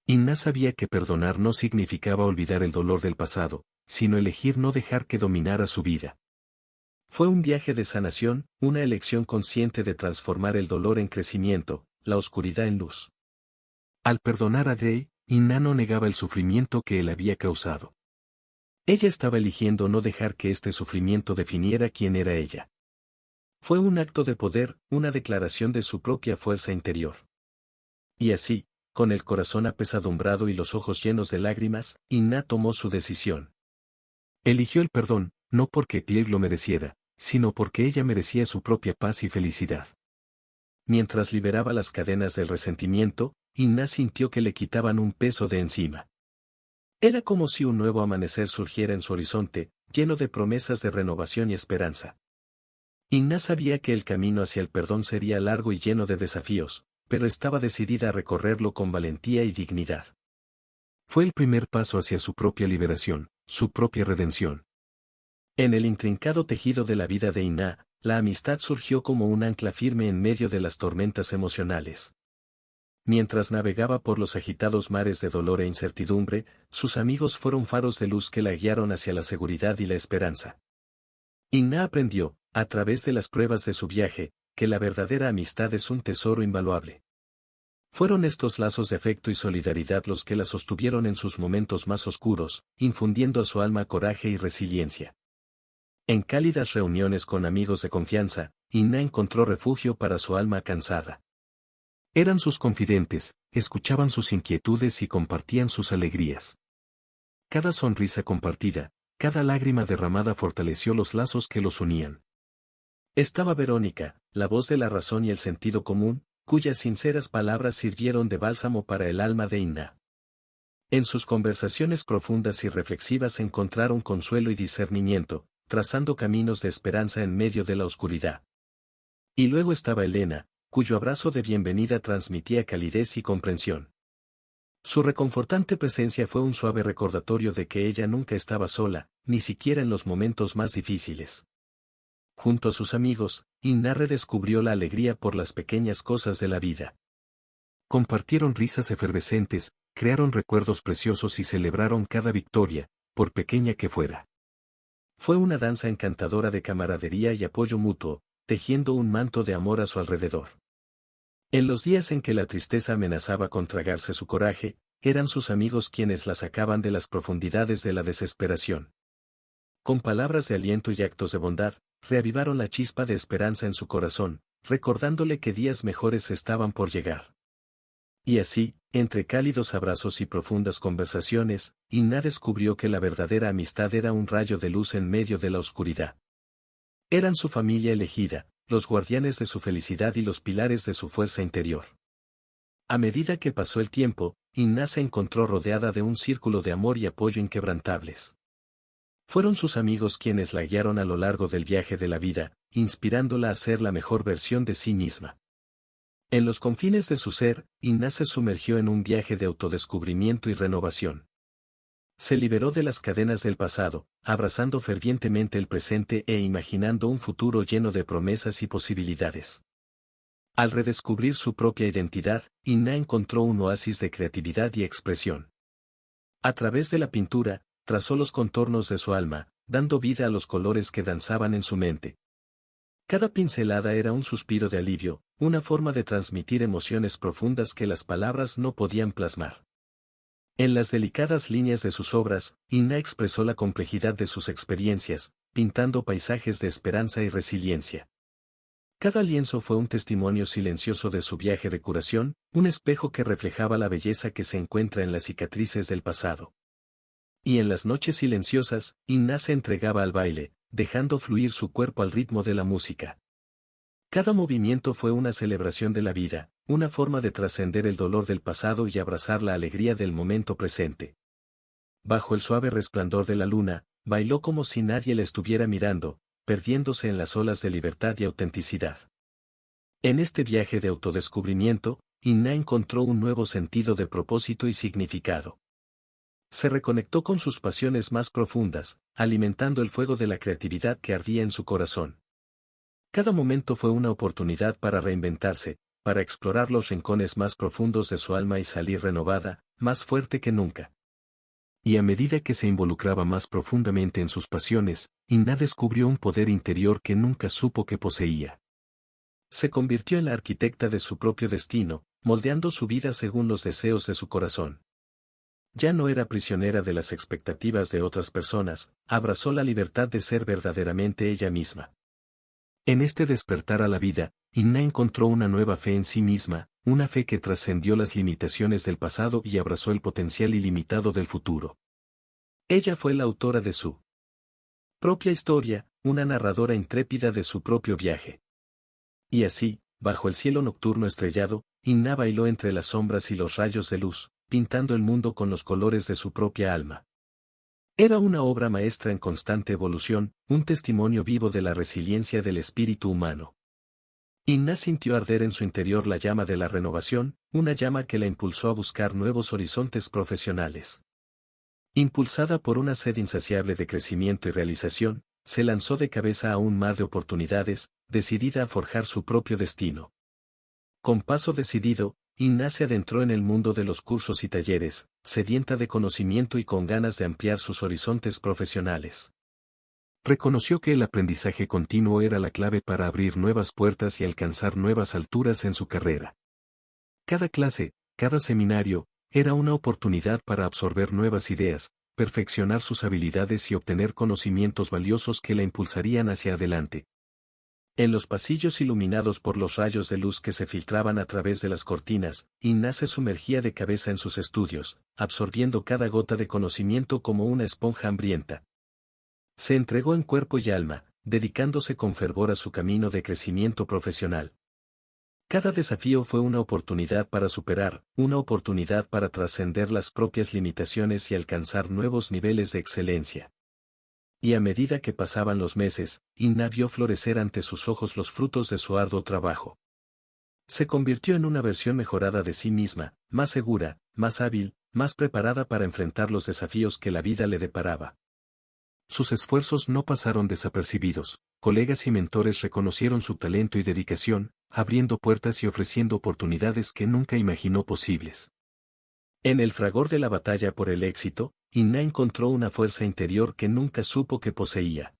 Inna sabía que perdonar no significaba olvidar el dolor del pasado, sino elegir no dejar que dominara su vida. Fue un viaje de sanación, una elección consciente de transformar el dolor en crecimiento, la oscuridad en luz. Al perdonar a Dee, Inna no negaba el sufrimiento que él había causado. Ella estaba eligiendo no dejar que este sufrimiento definiera quién era ella. Fue un acto de poder, una declaración de su propia fuerza interior. Y así, con el corazón apesadumbrado y los ojos llenos de lágrimas, Inna tomó su decisión. Eligió el perdón, no porque Plie lo mereciera, sino porque ella merecía su propia paz y felicidad. Mientras liberaba las cadenas del resentimiento, Inna sintió que le quitaban un peso de encima. Era como si un nuevo amanecer surgiera en su horizonte, lleno de promesas de renovación y esperanza. Inna sabía que el camino hacia el perdón sería largo y lleno de desafíos, pero estaba decidida a recorrerlo con valentía y dignidad. Fue el primer paso hacia su propia liberación, su propia redención. En el intrincado tejido de la vida de Inna, la amistad surgió como un ancla firme en medio de las tormentas emocionales. Mientras navegaba por los agitados mares de dolor e incertidumbre, sus amigos fueron faros de luz que la guiaron hacia la seguridad y la esperanza. Inna aprendió, a través de las pruebas de su viaje, que la verdadera amistad es un tesoro invaluable. Fueron estos lazos de afecto y solidaridad los que la sostuvieron en sus momentos más oscuros, infundiendo a su alma coraje y resiliencia. En cálidas reuniones con amigos de confianza, Inna encontró refugio para su alma cansada. Eran sus confidentes, escuchaban sus inquietudes y compartían sus alegrías. Cada sonrisa compartida, cada lágrima derramada fortaleció los lazos que los unían. Estaba Verónica, la voz de la razón y el sentido común, cuyas sinceras palabras sirvieron de bálsamo para el alma de Inna. En sus conversaciones profundas y reflexivas encontraron consuelo y discernimiento, trazando caminos de esperanza en medio de la oscuridad. Y luego estaba Elena, cuyo abrazo de bienvenida transmitía calidez y comprensión. Su reconfortante presencia fue un suave recordatorio de que ella nunca estaba sola, ni siquiera en los momentos más difíciles. Junto a sus amigos, Inna redescubrió la alegría por las pequeñas cosas de la vida. Compartieron risas efervescentes, crearon recuerdos preciosos y celebraron cada victoria, por pequeña que fuera. Fue una danza encantadora de camaradería y apoyo mutuo, tejiendo un manto de amor a su alrededor. En los días en que la tristeza amenazaba con tragarse su coraje, eran sus amigos quienes la sacaban de las profundidades de la desesperación. Con palabras de aliento y actos de bondad, reavivaron la chispa de esperanza en su corazón, recordándole que días mejores estaban por llegar. Y así, entre cálidos abrazos y profundas conversaciones, Inna descubrió que la verdadera amistad era un rayo de luz en medio de la oscuridad. Eran su familia elegida, los guardianes de su felicidad y los pilares de su fuerza interior. A medida que pasó el tiempo, Inna se encontró rodeada de un círculo de amor y apoyo inquebrantables. Fueron sus amigos quienes la guiaron a lo largo del viaje de la vida, inspirándola a ser la mejor versión de sí misma. En los confines de su ser, Inna se sumergió en un viaje de autodescubrimiento y renovación. Se liberó de las cadenas del pasado, abrazando fervientemente el presente e imaginando un futuro lleno de promesas y posibilidades. Al redescubrir su propia identidad, Inna encontró un oasis de creatividad y expresión. A través de la pintura, trazó los contornos de su alma, dando vida a los colores que danzaban en su mente. Cada pincelada era un suspiro de alivio, una forma de transmitir emociones profundas que las palabras no podían plasmar. En las delicadas líneas de sus obras, Inna expresó la complejidad de sus experiencias, pintando paisajes de esperanza y resiliencia. Cada lienzo fue un testimonio silencioso de su viaje de curación, un espejo que reflejaba la belleza que se encuentra en las cicatrices del pasado. Y en las noches silenciosas, Inna se entregaba al baile, dejando fluir su cuerpo al ritmo de la música. Cada movimiento fue una celebración de la vida, una forma de trascender el dolor del pasado y abrazar la alegría del momento presente. Bajo el suave resplandor de la luna, bailó como si nadie la estuviera mirando, perdiéndose en las olas de libertad y autenticidad. En este viaje de autodescubrimiento, Inna encontró un nuevo sentido de propósito y significado. Se reconectó con sus pasiones más profundas, alimentando el fuego de la creatividad que ardía en su corazón. Cada momento fue una oportunidad para reinventarse, para explorar los rincones más profundos de su alma y salir renovada, más fuerte que nunca. Y a medida que se involucraba más profundamente en sus pasiones, Inna descubrió un poder interior que nunca supo que poseía. Se convirtió en la arquitecta de su propio destino, moldeando su vida según los deseos de su corazón. Ya no era prisionera de las expectativas de otras personas, abrazó la libertad de ser verdaderamente ella misma. En este despertar a la vida, Inna encontró una nueva fe en sí misma, una fe que trascendió las limitaciones del pasado y abrazó el potencial ilimitado del futuro. Ella fue la autora de su propia historia, una narradora intrépida de su propio viaje. Y así, bajo el cielo nocturno estrellado, Inna bailó entre las sombras y los rayos de luz, pintando el mundo con los colores de su propia alma. Era una obra maestra en constante evolución, un testimonio vivo de la resiliencia del espíritu humano. Inna sintió arder en su interior la llama de la renovación, una llama que la impulsó a buscar nuevos horizontes profesionales. Impulsada por una sed insaciable de crecimiento y realización, se lanzó de cabeza a un mar de oportunidades, decidida a forjar su propio destino. Con paso decidido, Inna se adentró en el mundo de los cursos y talleres, sedienta de conocimiento y con ganas de ampliar sus horizontes profesionales. Reconoció que el aprendizaje continuo era la clave para abrir nuevas puertas y alcanzar nuevas alturas en su carrera. Cada clase, cada seminario, era una oportunidad para absorber nuevas ideas, perfeccionar sus habilidades y obtener conocimientos valiosos que la impulsarían hacia adelante. En los pasillos iluminados por los rayos de luz que se filtraban a través de las cortinas, Inna se sumergía de cabeza en sus estudios, absorbiendo cada gota de conocimiento como una esponja hambrienta. Se entregó en cuerpo y alma, dedicándose con fervor a su camino de crecimiento profesional. Cada desafío fue una oportunidad para superar, una oportunidad para trascender las propias limitaciones y alcanzar nuevos niveles de excelencia. Y a medida que pasaban los meses, Inna vio florecer ante sus ojos los frutos de su arduo trabajo. Se convirtió en una versión mejorada de sí misma, más segura, más hábil, más preparada para enfrentar los desafíos que la vida le deparaba. Sus esfuerzos no pasaron desapercibidos, colegas y mentores reconocieron su talento y dedicación, abriendo puertas y ofreciendo oportunidades que nunca imaginó posibles. En el fragor de la batalla por el éxito, Inna encontró una fuerza interior que nunca supo que poseía.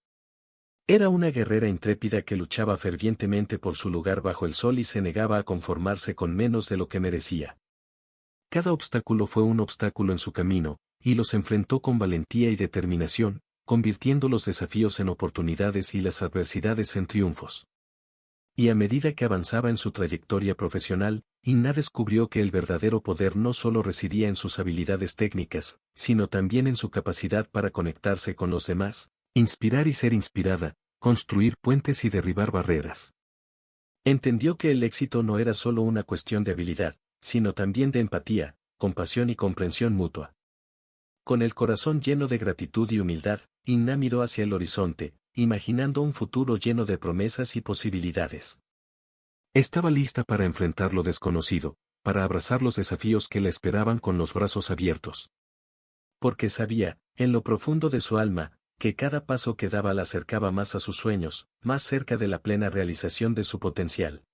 Era una guerrera intrépida que luchaba fervientemente por su lugar bajo el sol y se negaba a conformarse con menos de lo que merecía. Cada obstáculo fue un obstáculo en su camino, y los enfrentó con valentía y determinación, convirtiendo los desafíos en oportunidades y las adversidades en triunfos. Y a medida que avanzaba en su trayectoria profesional, Inna descubrió que el verdadero poder no solo residía en sus habilidades técnicas, sino también en su capacidad para conectarse con los demás, inspirar y ser inspirada, construir puentes y derribar barreras. Entendió que el éxito no era solo una cuestión de habilidad, sino también de empatía, compasión y comprensión mutua. Con el corazón lleno de gratitud y humildad, Inna miró hacia el horizonte, imaginando un futuro lleno de promesas y posibilidades. Estaba lista para enfrentar lo desconocido, para abrazar los desafíos que la esperaban con los brazos abiertos. Porque sabía, en lo profundo de su alma, que cada paso que daba la acercaba más a sus sueños, más cerca de la plena realización de su potencial.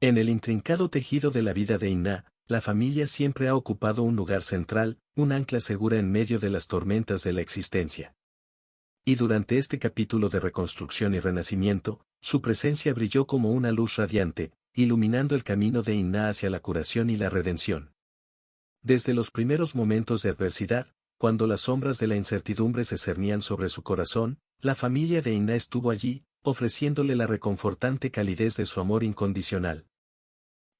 En el intrincado tejido de la vida de Inna, la familia siempre ha ocupado un lugar central, un ancla segura en medio de las tormentas de la existencia. Y durante este capítulo de reconstrucción y renacimiento, su presencia brilló como una luz radiante, iluminando el camino de Inna hacia la curación y la redención. Desde los primeros momentos de adversidad, cuando las sombras de la incertidumbre se cernían sobre su corazón, la familia de Inna estuvo allí, ofreciéndole la reconfortante calidez de su amor incondicional.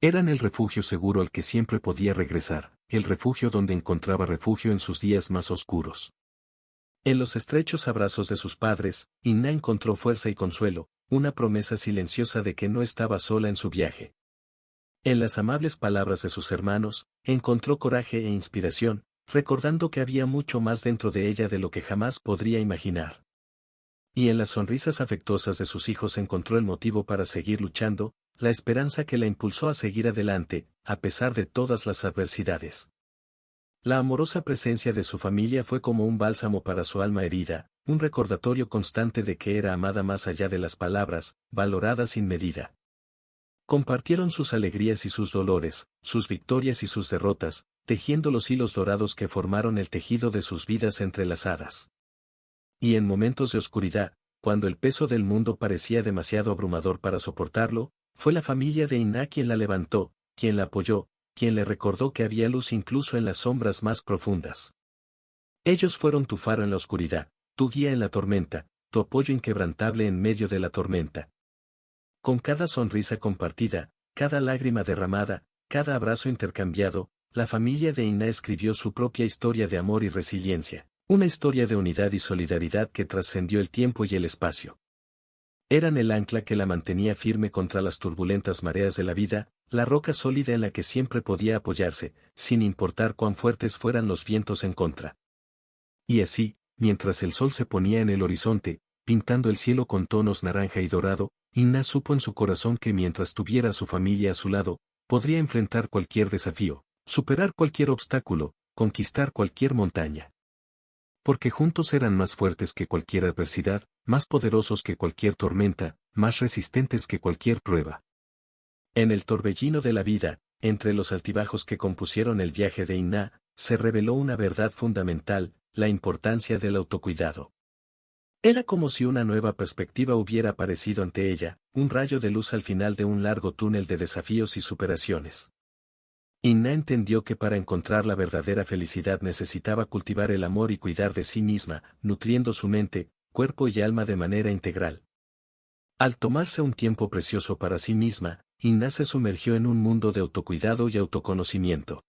Eran el refugio seguro al que siempre podía regresar, el refugio donde encontraba refugio en sus días más oscuros. En los estrechos abrazos de sus padres, Inna encontró fuerza y consuelo, una promesa silenciosa de que no estaba sola en su viaje. En las amables palabras de sus hermanos, encontró coraje e inspiración, recordando que había mucho más dentro de ella de lo que jamás podría imaginar. Y en las sonrisas afectuosas de sus hijos encontró el motivo para seguir luchando, la esperanza que la impulsó a seguir adelante, a pesar de todas las adversidades. La amorosa presencia de su familia fue como un bálsamo para su alma herida, un recordatorio constante de que era amada más allá de las palabras, valorada sin medida. Compartieron sus alegrías y sus dolores, sus victorias y sus derrotas, tejiendo los hilos dorados que formaron el tejido de sus vidas entrelazadas. Y en momentos de oscuridad, cuando el peso del mundo parecía demasiado abrumador para soportarlo, fue la familia de Inna quien la levantó, quien la apoyó, quien le recordó que había luz incluso en las sombras más profundas. Ellos fueron tu faro en la oscuridad, tu guía en la tormenta, tu apoyo inquebrantable en medio de la tormenta. Con cada sonrisa compartida, cada lágrima derramada, cada abrazo intercambiado, la familia de Inna escribió su propia historia de amor y resiliencia, una historia de unidad y solidaridad que trascendió el tiempo y el espacio. Eran el ancla que la mantenía firme contra las turbulentas mareas de la vida, la roca sólida en la que siempre podía apoyarse, sin importar cuán fuertes fueran los vientos en contra. Y así, mientras el sol se ponía en el horizonte, pintando el cielo con tonos naranja y dorado, Inna supo en su corazón que mientras tuviera a su familia a su lado, podría enfrentar cualquier desafío, superar cualquier obstáculo, conquistar cualquier montaña. Porque juntos eran más fuertes que cualquier adversidad, más poderosos que cualquier tormenta, más resistentes que cualquier prueba. En el torbellino de la vida, entre los altibajos que compusieron el viaje de Inna, se reveló una verdad fundamental, la importancia del autocuidado. Era como si una nueva perspectiva hubiera aparecido ante ella, un rayo de luz al final de un largo túnel de desafíos y superaciones. Inna entendió que para encontrar la verdadera felicidad necesitaba cultivar el amor y cuidar de sí misma, nutriendo su mente, cuerpo y alma de manera integral. Al tomarse un tiempo precioso para sí misma, Inna se sumergió en un mundo de autocuidado y autoconocimiento.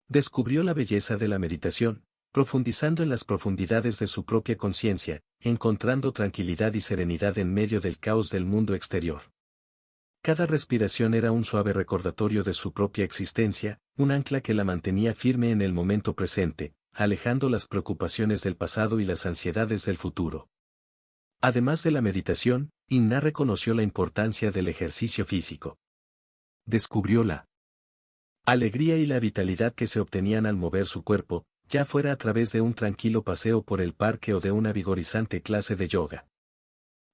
Descubrió la belleza de la meditación, profundizando en las profundidades de su propia conciencia, encontrando tranquilidad y serenidad en medio del caos del mundo exterior. Cada respiración era un suave recordatorio de su propia existencia, un ancla que la mantenía firme en el momento presente, alejando las preocupaciones del pasado y las ansiedades del futuro. Además de la meditación, Inna reconoció la importancia del ejercicio físico. Descubrió la alegría y la vitalidad que se obtenían al mover su cuerpo, ya fuera a través de un tranquilo paseo por el parque o de una vigorizante clase de yoga.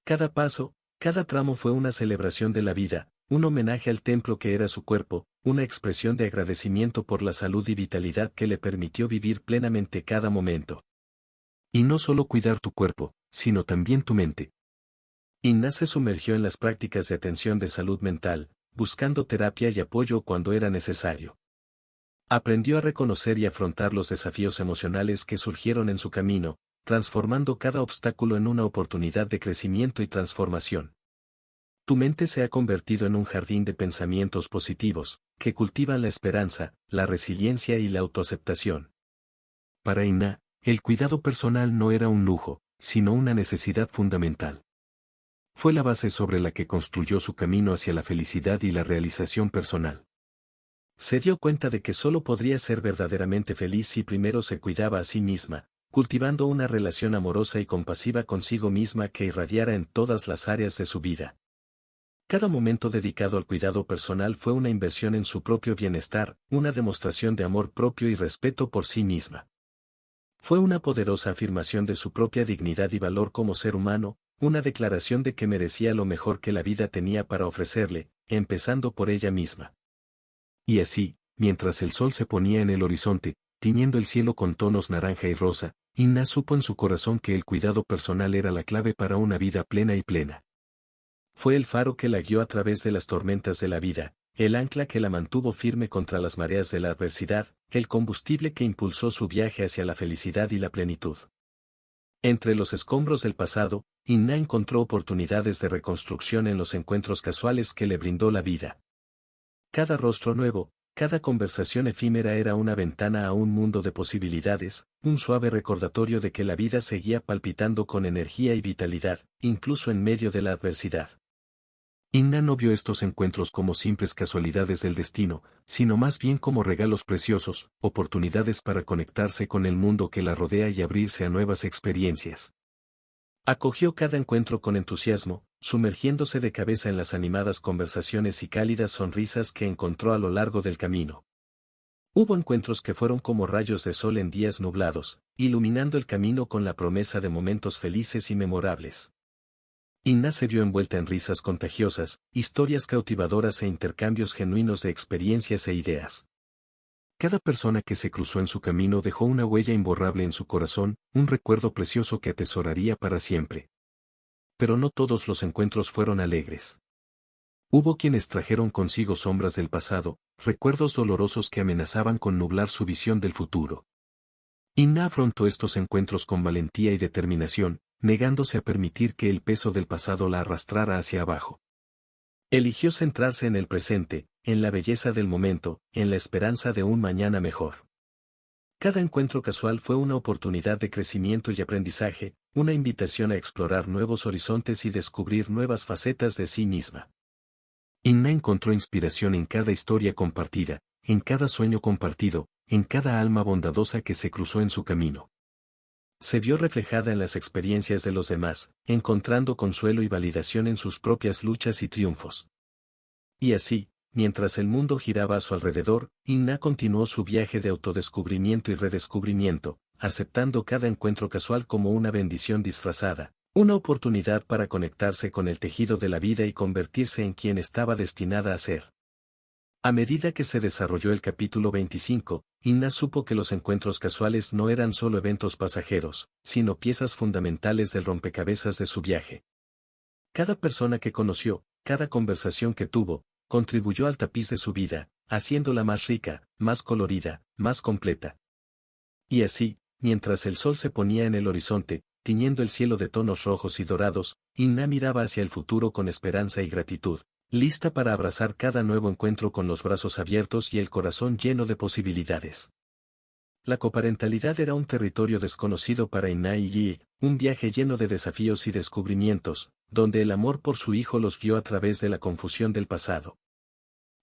Cada paso, cada tramo fue una celebración de la vida, un homenaje al templo que era su cuerpo, una expresión de agradecimiento por la salud y vitalidad que le permitió vivir plenamente cada momento. Y no solo cuidar tu cuerpo, sino también tu mente. Inna se sumergió en las prácticas de atención de salud mental, buscando terapia y apoyo cuando era necesario. Aprendió a reconocer y afrontar los desafíos emocionales que surgieron en su camino, transformando cada obstáculo en una oportunidad de crecimiento y transformación. Tu mente se ha convertido en un jardín de pensamientos positivos, que cultivan la esperanza, la resiliencia y la autoaceptación. Para Inna, el cuidado personal no era un lujo, sino una necesidad fundamental. Fue la base sobre la que construyó su camino hacia la felicidad y la realización personal. Se dio cuenta de que solo podría ser verdaderamente feliz si primero se cuidaba a sí misma, cultivando una relación amorosa y compasiva consigo misma que irradiara en todas las áreas de su vida. Cada momento dedicado al cuidado personal fue una inversión en su propio bienestar, una demostración de amor propio y respeto por sí misma. Fue una poderosa afirmación de su propia dignidad y valor como ser humano, una declaración de que merecía lo mejor que la vida tenía para ofrecerle, empezando por ella misma. Y así, mientras el sol se ponía en el horizonte, tiñendo el cielo con tonos naranja y rosa, Inna supo en su corazón que el cuidado personal era la clave para una vida plena y plena. Fue el faro que la guió a través de las tormentas de la vida, el ancla que la mantuvo firme contra las mareas de la adversidad, el combustible que impulsó su viaje hacia la felicidad y la plenitud. Entre los escombros del pasado, Inna encontró oportunidades de reconstrucción en los encuentros casuales que le brindó la vida. Cada rostro nuevo, cada conversación efímera era una ventana a un mundo de posibilidades, un suave recordatorio de que la vida seguía palpitando con energía y vitalidad, incluso en medio de la adversidad. Inna no vio estos encuentros como simples casualidades del destino, sino más bien como regalos preciosos, oportunidades para conectarse con el mundo que la rodea y abrirse a nuevas experiencias. Acogió cada encuentro con entusiasmo, sumergiéndose de cabeza en las animadas conversaciones y cálidas sonrisas que encontró a lo largo del camino. Hubo encuentros que fueron como rayos de sol en días nublados, iluminando el camino con la promesa de momentos felices y memorables. Inna se vio envuelta en risas contagiosas, historias cautivadoras e intercambios genuinos de experiencias e ideas. Cada persona que se cruzó en su camino dejó una huella imborrable en su corazón, un recuerdo precioso que atesoraría para siempre. Pero no todos los encuentros fueron alegres. Hubo quienes trajeron consigo sombras del pasado, recuerdos dolorosos que amenazaban con nublar su visión del futuro. Inna afrontó estos encuentros con valentía y determinación, negándose a permitir que el peso del pasado la arrastrara hacia abajo. Eligió centrarse en el presente, en la belleza del momento, en la esperanza de un mañana mejor. Cada encuentro casual fue una oportunidad de crecimiento y aprendizaje, una invitación a explorar nuevos horizontes y descubrir nuevas facetas de sí misma. Inna encontró inspiración en cada historia compartida, en cada sueño compartido, en cada alma bondadosa que se cruzó en su camino. Se vio reflejada en las experiencias de los demás, encontrando consuelo y validación en sus propias luchas y triunfos. Y así, mientras el mundo giraba a su alrededor, Inna continuó su viaje de autodescubrimiento y redescubrimiento, aceptando cada encuentro casual como una bendición disfrazada, una oportunidad para conectarse con el tejido de la vida y convertirse en quien estaba destinada a ser. A medida que se desarrolló el capítulo 25, Inna supo que los encuentros casuales no eran solo eventos pasajeros, sino piezas fundamentales del rompecabezas de su viaje. Cada persona que conoció, cada conversación que tuvo, contribuyó al tapiz de su vida, haciéndola más rica, más colorida, más completa. Y así, mientras el sol se ponía en el horizonte, tiñendo el cielo de tonos rojos y dorados, Inna miraba hacia el futuro con esperanza y gratitud, lista para abrazar cada nuevo encuentro con los brazos abiertos y el corazón lleno de posibilidades. La coparentalidad era un territorio desconocido para Inna y Yi, un viaje lleno de desafíos y descubrimientos, donde el amor por su hijo los guió a través de la confusión del pasado.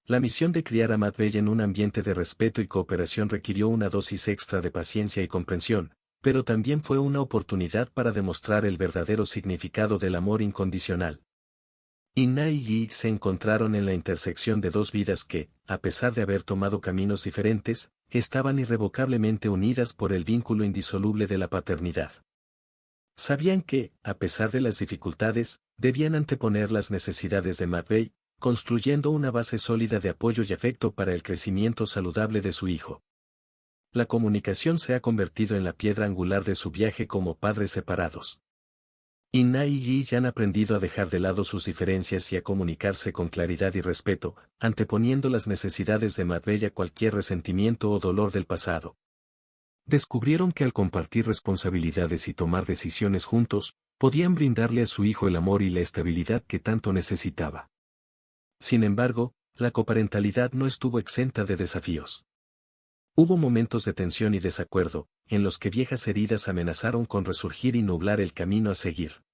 La misión de criar a Matvey en un ambiente de respeto y cooperación requirió una dosis extra de paciencia y comprensión, pero también fue una oportunidad para demostrar el verdadero significado del amor incondicional. Inna y Yi se encontraron en la intersección de dos vidas que, a pesar de haber tomado caminos diferentes, estaban irrevocablemente unidas por el vínculo indisoluble de la paternidad. Sabían que, a pesar de las dificultades, debían anteponer las necesidades de Matvey, construyendo una base sólida de apoyo y afecto para el crecimiento saludable de su hijo. La comunicación se ha convertido en la piedra angular de su viaje como padres separados. Inna y Yi ya han aprendido a dejar de lado sus diferencias y a comunicarse con claridad y respeto, anteponiendo las necesidades de Matvey a cualquier resentimiento o dolor del pasado. Descubrieron que al compartir responsabilidades y tomar decisiones juntos, podían brindarle a su hijo el amor y la estabilidad que tanto necesitaba. Sin embargo, la coparentalidad no estuvo exenta de desafíos. Hubo momentos de tensión y desacuerdo, en los que viejas heridas amenazaron con resurgir y nublar el camino a seguir.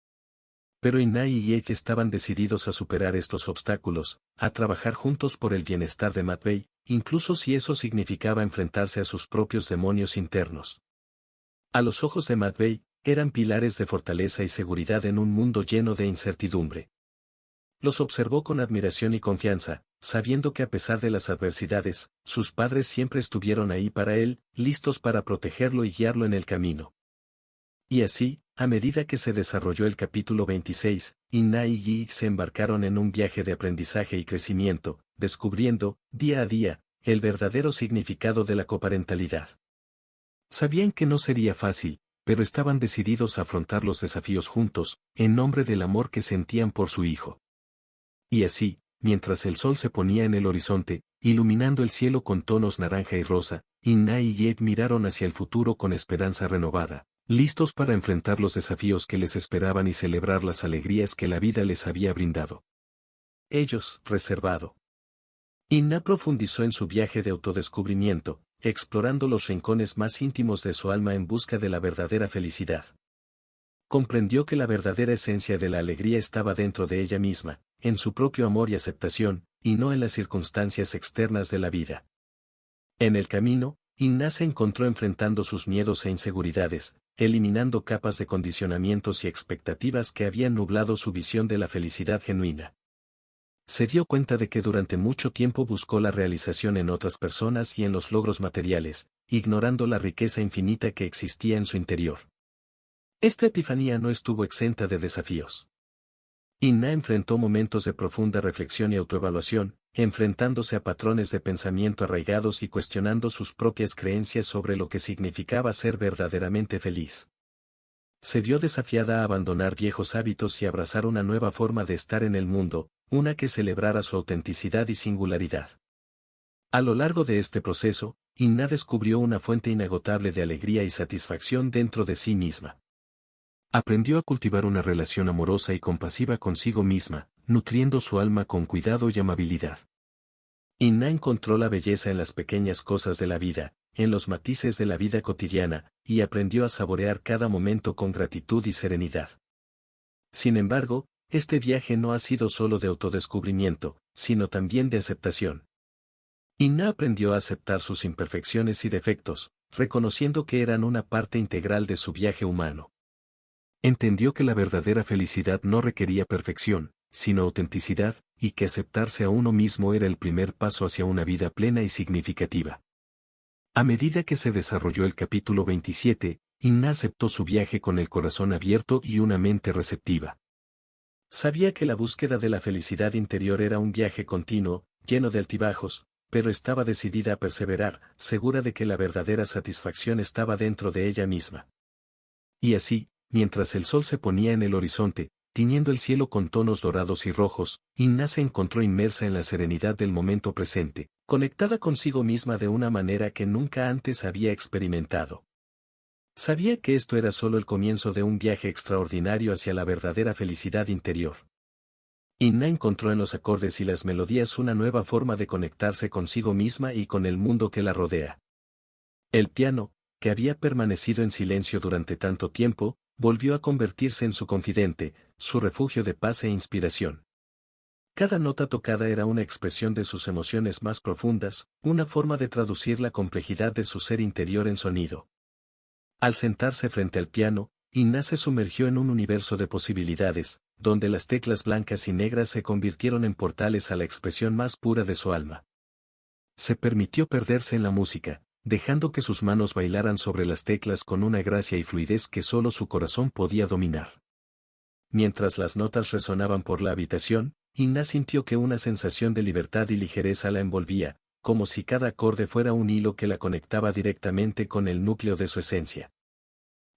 Pero Inna y Yi estaban decididos a superar estos obstáculos, a trabajar juntos por el bienestar de Matvey, incluso si eso significaba enfrentarse a sus propios demonios internos. A los ojos de Matvey, eran pilares de fortaleza y seguridad en un mundo lleno de incertidumbre. Los observó con admiración y confianza, sabiendo que a pesar de las adversidades, sus padres siempre estuvieron ahí para él, listos para protegerlo y guiarlo en el camino. Y así, a medida que se desarrolló el capítulo 26, Inna y Yi se embarcaron en un viaje de aprendizaje y crecimiento, descubriendo, día a día, el verdadero significado de la coparentalidad. Sabían que no sería fácil, pero estaban decididos a afrontar los desafíos juntos, en nombre del amor que sentían por su hijo. Y así, mientras el sol se ponía en el horizonte, iluminando el cielo con tonos naranja y rosa, Inna y Yi miraron hacia el futuro con esperanza renovada, listos para enfrentar los desafíos que les esperaban y celebrar las alegrías que la vida les había brindado. Ellos, reservado. Inna profundizó en su viaje de autodescubrimiento, explorando los rincones más íntimos de su alma en busca de la verdadera felicidad. Comprendió que la verdadera esencia de la alegría estaba dentro de ella misma, en su propio amor y aceptación, y no en las circunstancias externas de la vida. En el camino, Inna se encontró enfrentando sus miedos e inseguridades, eliminando capas de condicionamientos y expectativas que habían nublado su visión de la felicidad genuina. Se dio cuenta de que durante mucho tiempo buscó la realización en otras personas y en los logros materiales, ignorando la riqueza infinita que existía en su interior. Esta epifanía no estuvo exenta de desafíos. Inna enfrentó momentos de profunda reflexión y autoevaluación, enfrentándose a patrones de pensamiento arraigados y cuestionando sus propias creencias sobre lo que significaba ser verdaderamente feliz. Se vio desafiada a abandonar viejos hábitos y abrazar una nueva forma de estar en el mundo, una que celebrara su autenticidad y singularidad. A lo largo de este proceso, Inna descubrió una fuente inagotable de alegría y satisfacción dentro de sí misma. Aprendió a cultivar una relación amorosa y compasiva consigo misma, nutriendo su alma con cuidado y amabilidad. Inna encontró la belleza en las pequeñas cosas de la vida, en los matices de la vida cotidiana, y aprendió a saborear cada momento con gratitud y serenidad. Sin embargo, este viaje no ha sido solo de autodescubrimiento, sino también de aceptación. Inna aprendió a aceptar sus imperfecciones y defectos, reconociendo que eran una parte integral de su viaje humano. Entendió que la verdadera felicidad no requería perfección, sino autenticidad, y que aceptarse a uno mismo era el primer paso hacia una vida plena y significativa. A medida que se desarrolló el capítulo 27, Inna aceptó su viaje con el corazón abierto y una mente receptiva. Sabía que la búsqueda de la felicidad interior era un viaje continuo, lleno de altibajos, pero estaba decidida a perseverar, segura de que la verdadera satisfacción estaba dentro de ella misma. Y así, mientras el sol se ponía en el horizonte, tiñendo el cielo con tonos dorados y rojos, Inna se encontró inmersa en la serenidad del momento presente, conectada consigo misma de una manera que nunca antes había experimentado. Sabía que esto era solo el comienzo de un viaje extraordinario hacia la verdadera felicidad interior. Inna encontró en los acordes y las melodías una nueva forma de conectarse consigo misma y con el mundo que la rodea. El piano, que había permanecido en silencio durante tanto tiempo, volvió a convertirse en su confidente, su refugio de paz e inspiración. Cada nota tocada era una expresión de sus emociones más profundas, una forma de traducir la complejidad de su ser interior en sonido. Al sentarse frente al piano, Inna se sumergió en un universo de posibilidades, donde las teclas blancas y negras se convirtieron en portales a la expresión más pura de su alma. Se permitió perderse en la música, dejando que sus manos bailaran sobre las teclas con una gracia y fluidez que solo su corazón podía dominar. Mientras las notas resonaban por la habitación, Inna sintió que una sensación de libertad y ligereza la envolvía, como si cada acorde fuera un hilo que la conectaba directamente con el núcleo de su esencia.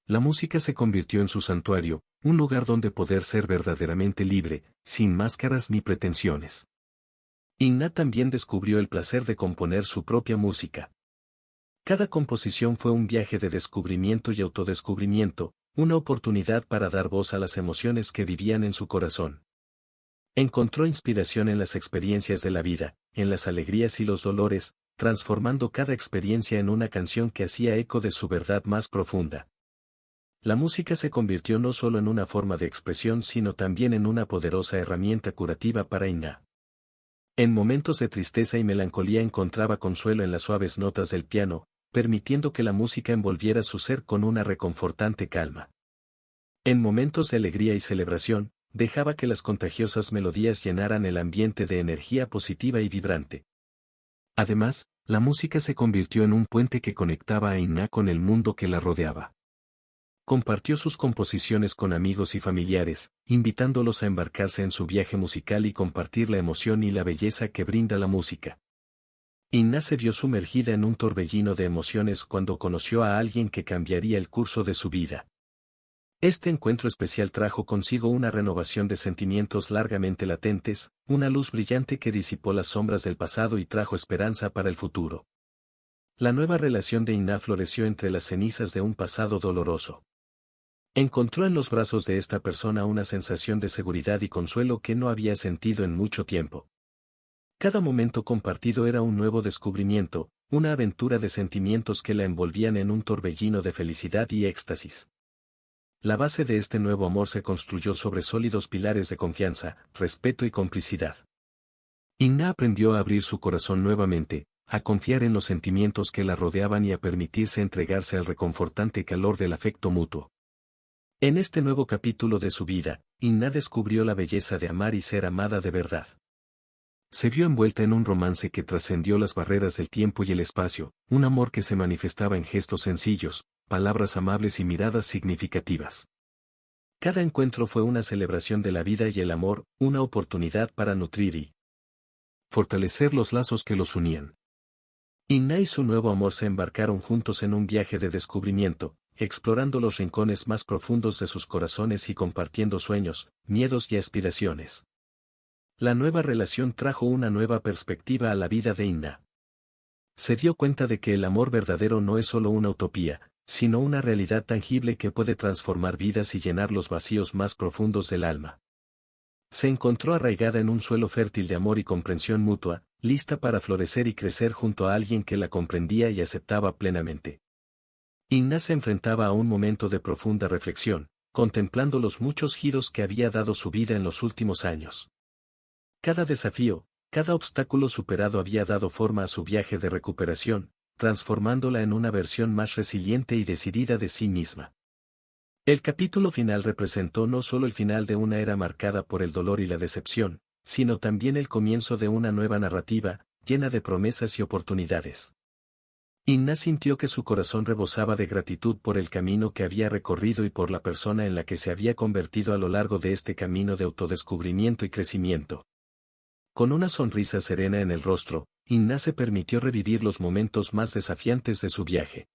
La música se convirtió en su santuario, un lugar donde poder ser verdaderamente libre, sin máscaras ni pretensiones. Inna también descubrió el placer de componer su propia música. Cada composición fue un viaje de descubrimiento y autodescubrimiento, una oportunidad para dar voz a las emociones que vivían en su corazón. Encontró inspiración en las experiencias de la vida, en las alegrías y los dolores, transformando cada experiencia en una canción que hacía eco de su verdad más profunda. La música se convirtió no solo en una forma de expresión sino también en una poderosa herramienta curativa para Inna. En momentos de tristeza y melancolía encontraba consuelo en las suaves notas del piano, permitiendo que la música envolviera su ser con una reconfortante calma. En momentos de alegría y celebración, dejaba que las contagiosas melodías llenaran el ambiente de energía positiva y vibrante. Además, la música se convirtió en un puente que conectaba a Inna con el mundo que la rodeaba. Compartió sus composiciones con amigos y familiares, invitándolos a embarcarse en su viaje musical y compartir la emoción y la belleza que brinda la música. Inna se vio sumergida en un torbellino de emociones cuando conoció a alguien que cambiaría el curso de su vida. Este encuentro especial trajo consigo una renovación de sentimientos largamente latentes, una luz brillante que disipó las sombras del pasado y trajo esperanza para el futuro. La nueva relación de Inna floreció entre las cenizas de un pasado doloroso. Encontró en los brazos de esta persona una sensación de seguridad y consuelo que no había sentido en mucho tiempo. Cada momento compartido era un nuevo descubrimiento, una aventura de sentimientos que la envolvían en un torbellino de felicidad y éxtasis. La base de este nuevo amor se construyó sobre sólidos pilares de confianza, respeto y complicidad. Inna aprendió a abrir su corazón nuevamente, a confiar en los sentimientos que la rodeaban y a permitirse entregarse al reconfortante calor del afecto mutuo. En este nuevo capítulo de su vida, Inna descubrió la belleza de amar y ser amada de verdad. Se vio envuelta en un romance que trascendió las barreras del tiempo y el espacio, un amor que se manifestaba en gestos sencillos, palabras amables y miradas significativas. Cada encuentro fue una celebración de la vida y el amor, una oportunidad para nutrir y fortalecer los lazos que los unían. Inna y su nuevo amor se embarcaron juntos en un viaje de descubrimiento, explorando los rincones más profundos de sus corazones y compartiendo sueños, miedos y aspiraciones. La nueva relación trajo una nueva perspectiva a la vida de Inna. Se dio cuenta de que el amor verdadero no es solo una utopía, sino una realidad tangible que puede transformar vidas y llenar los vacíos más profundos del alma. Se encontró arraigada en un suelo fértil de amor y comprensión mutua, lista para florecer y crecer junto a alguien que la comprendía y aceptaba plenamente. Inna se enfrentaba a un momento de profunda reflexión, contemplando los muchos giros que había dado su vida en los últimos años. Cada desafío, cada obstáculo superado había dado forma a su viaje de recuperación, transformándola en una versión más resiliente y decidida de sí misma. El capítulo final representó no solo el final de una era marcada por el dolor y la decepción, sino también el comienzo de una nueva narrativa, llena de promesas y oportunidades. Inna sintió que su corazón rebosaba de gratitud por el camino que había recorrido y por la persona en la que se había convertido a lo largo de este camino de autodescubrimiento y crecimiento. Con una sonrisa serena en el rostro, Inna se permitió revivir los momentos más desafiantes de su viaje.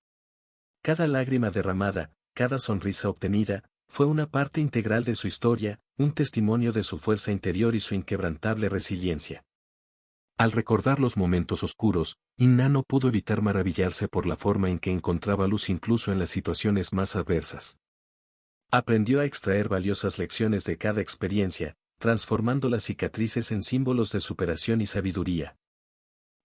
Cada lágrima derramada, cada sonrisa obtenida, fue una parte integral de su historia, un testimonio de su fuerza interior y su inquebrantable resiliencia. Al recordar los momentos oscuros, Inna no pudo evitar maravillarse por la forma en que encontraba luz incluso en las situaciones más adversas. Aprendió a extraer valiosas lecciones de cada experiencia, transformando las cicatrices en símbolos de superación y sabiduría.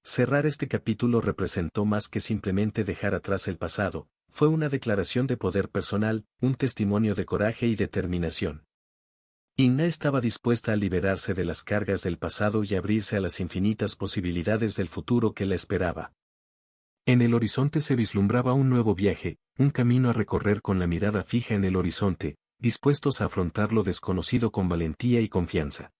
Cerrar este capítulo representó más que simplemente dejar atrás el pasado, fue una declaración de poder personal, un testimonio de coraje y determinación. Inna estaba dispuesta a liberarse de las cargas del pasado y abrirse a las infinitas posibilidades del futuro que la esperaba. En el horizonte se vislumbraba un nuevo viaje, un camino a recorrer con la mirada fija en el horizonte, dispuestos a afrontar lo desconocido con valentía y confianza.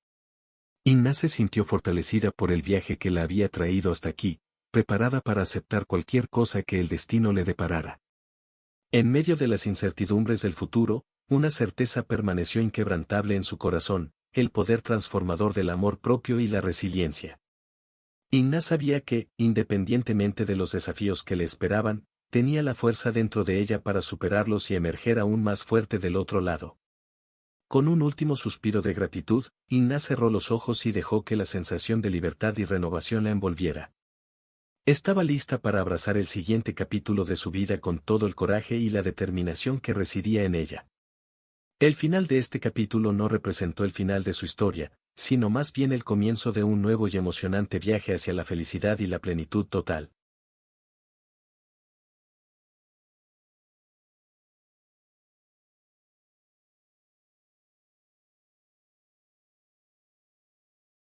Inna se sintió fortalecida por el viaje que la había traído hasta aquí, preparada para aceptar cualquier cosa que el destino le deparara. En medio de las incertidumbres del futuro, una certeza permaneció inquebrantable en su corazón, el poder transformador del amor propio y la resiliencia. Inna sabía que, independientemente de los desafíos que le esperaban, tenía la fuerza dentro de ella para superarlos y emerger aún más fuerte del otro lado. Con un último suspiro de gratitud, Inna cerró los ojos y dejó que la sensación de libertad y renovación la envolviera. Estaba lista para abrazar el siguiente capítulo de su vida con todo el coraje y la determinación que residía en ella. El final de este capítulo no representó el final de su historia, sino más bien el comienzo de un nuevo y emocionante viaje hacia la felicidad y la plenitud total.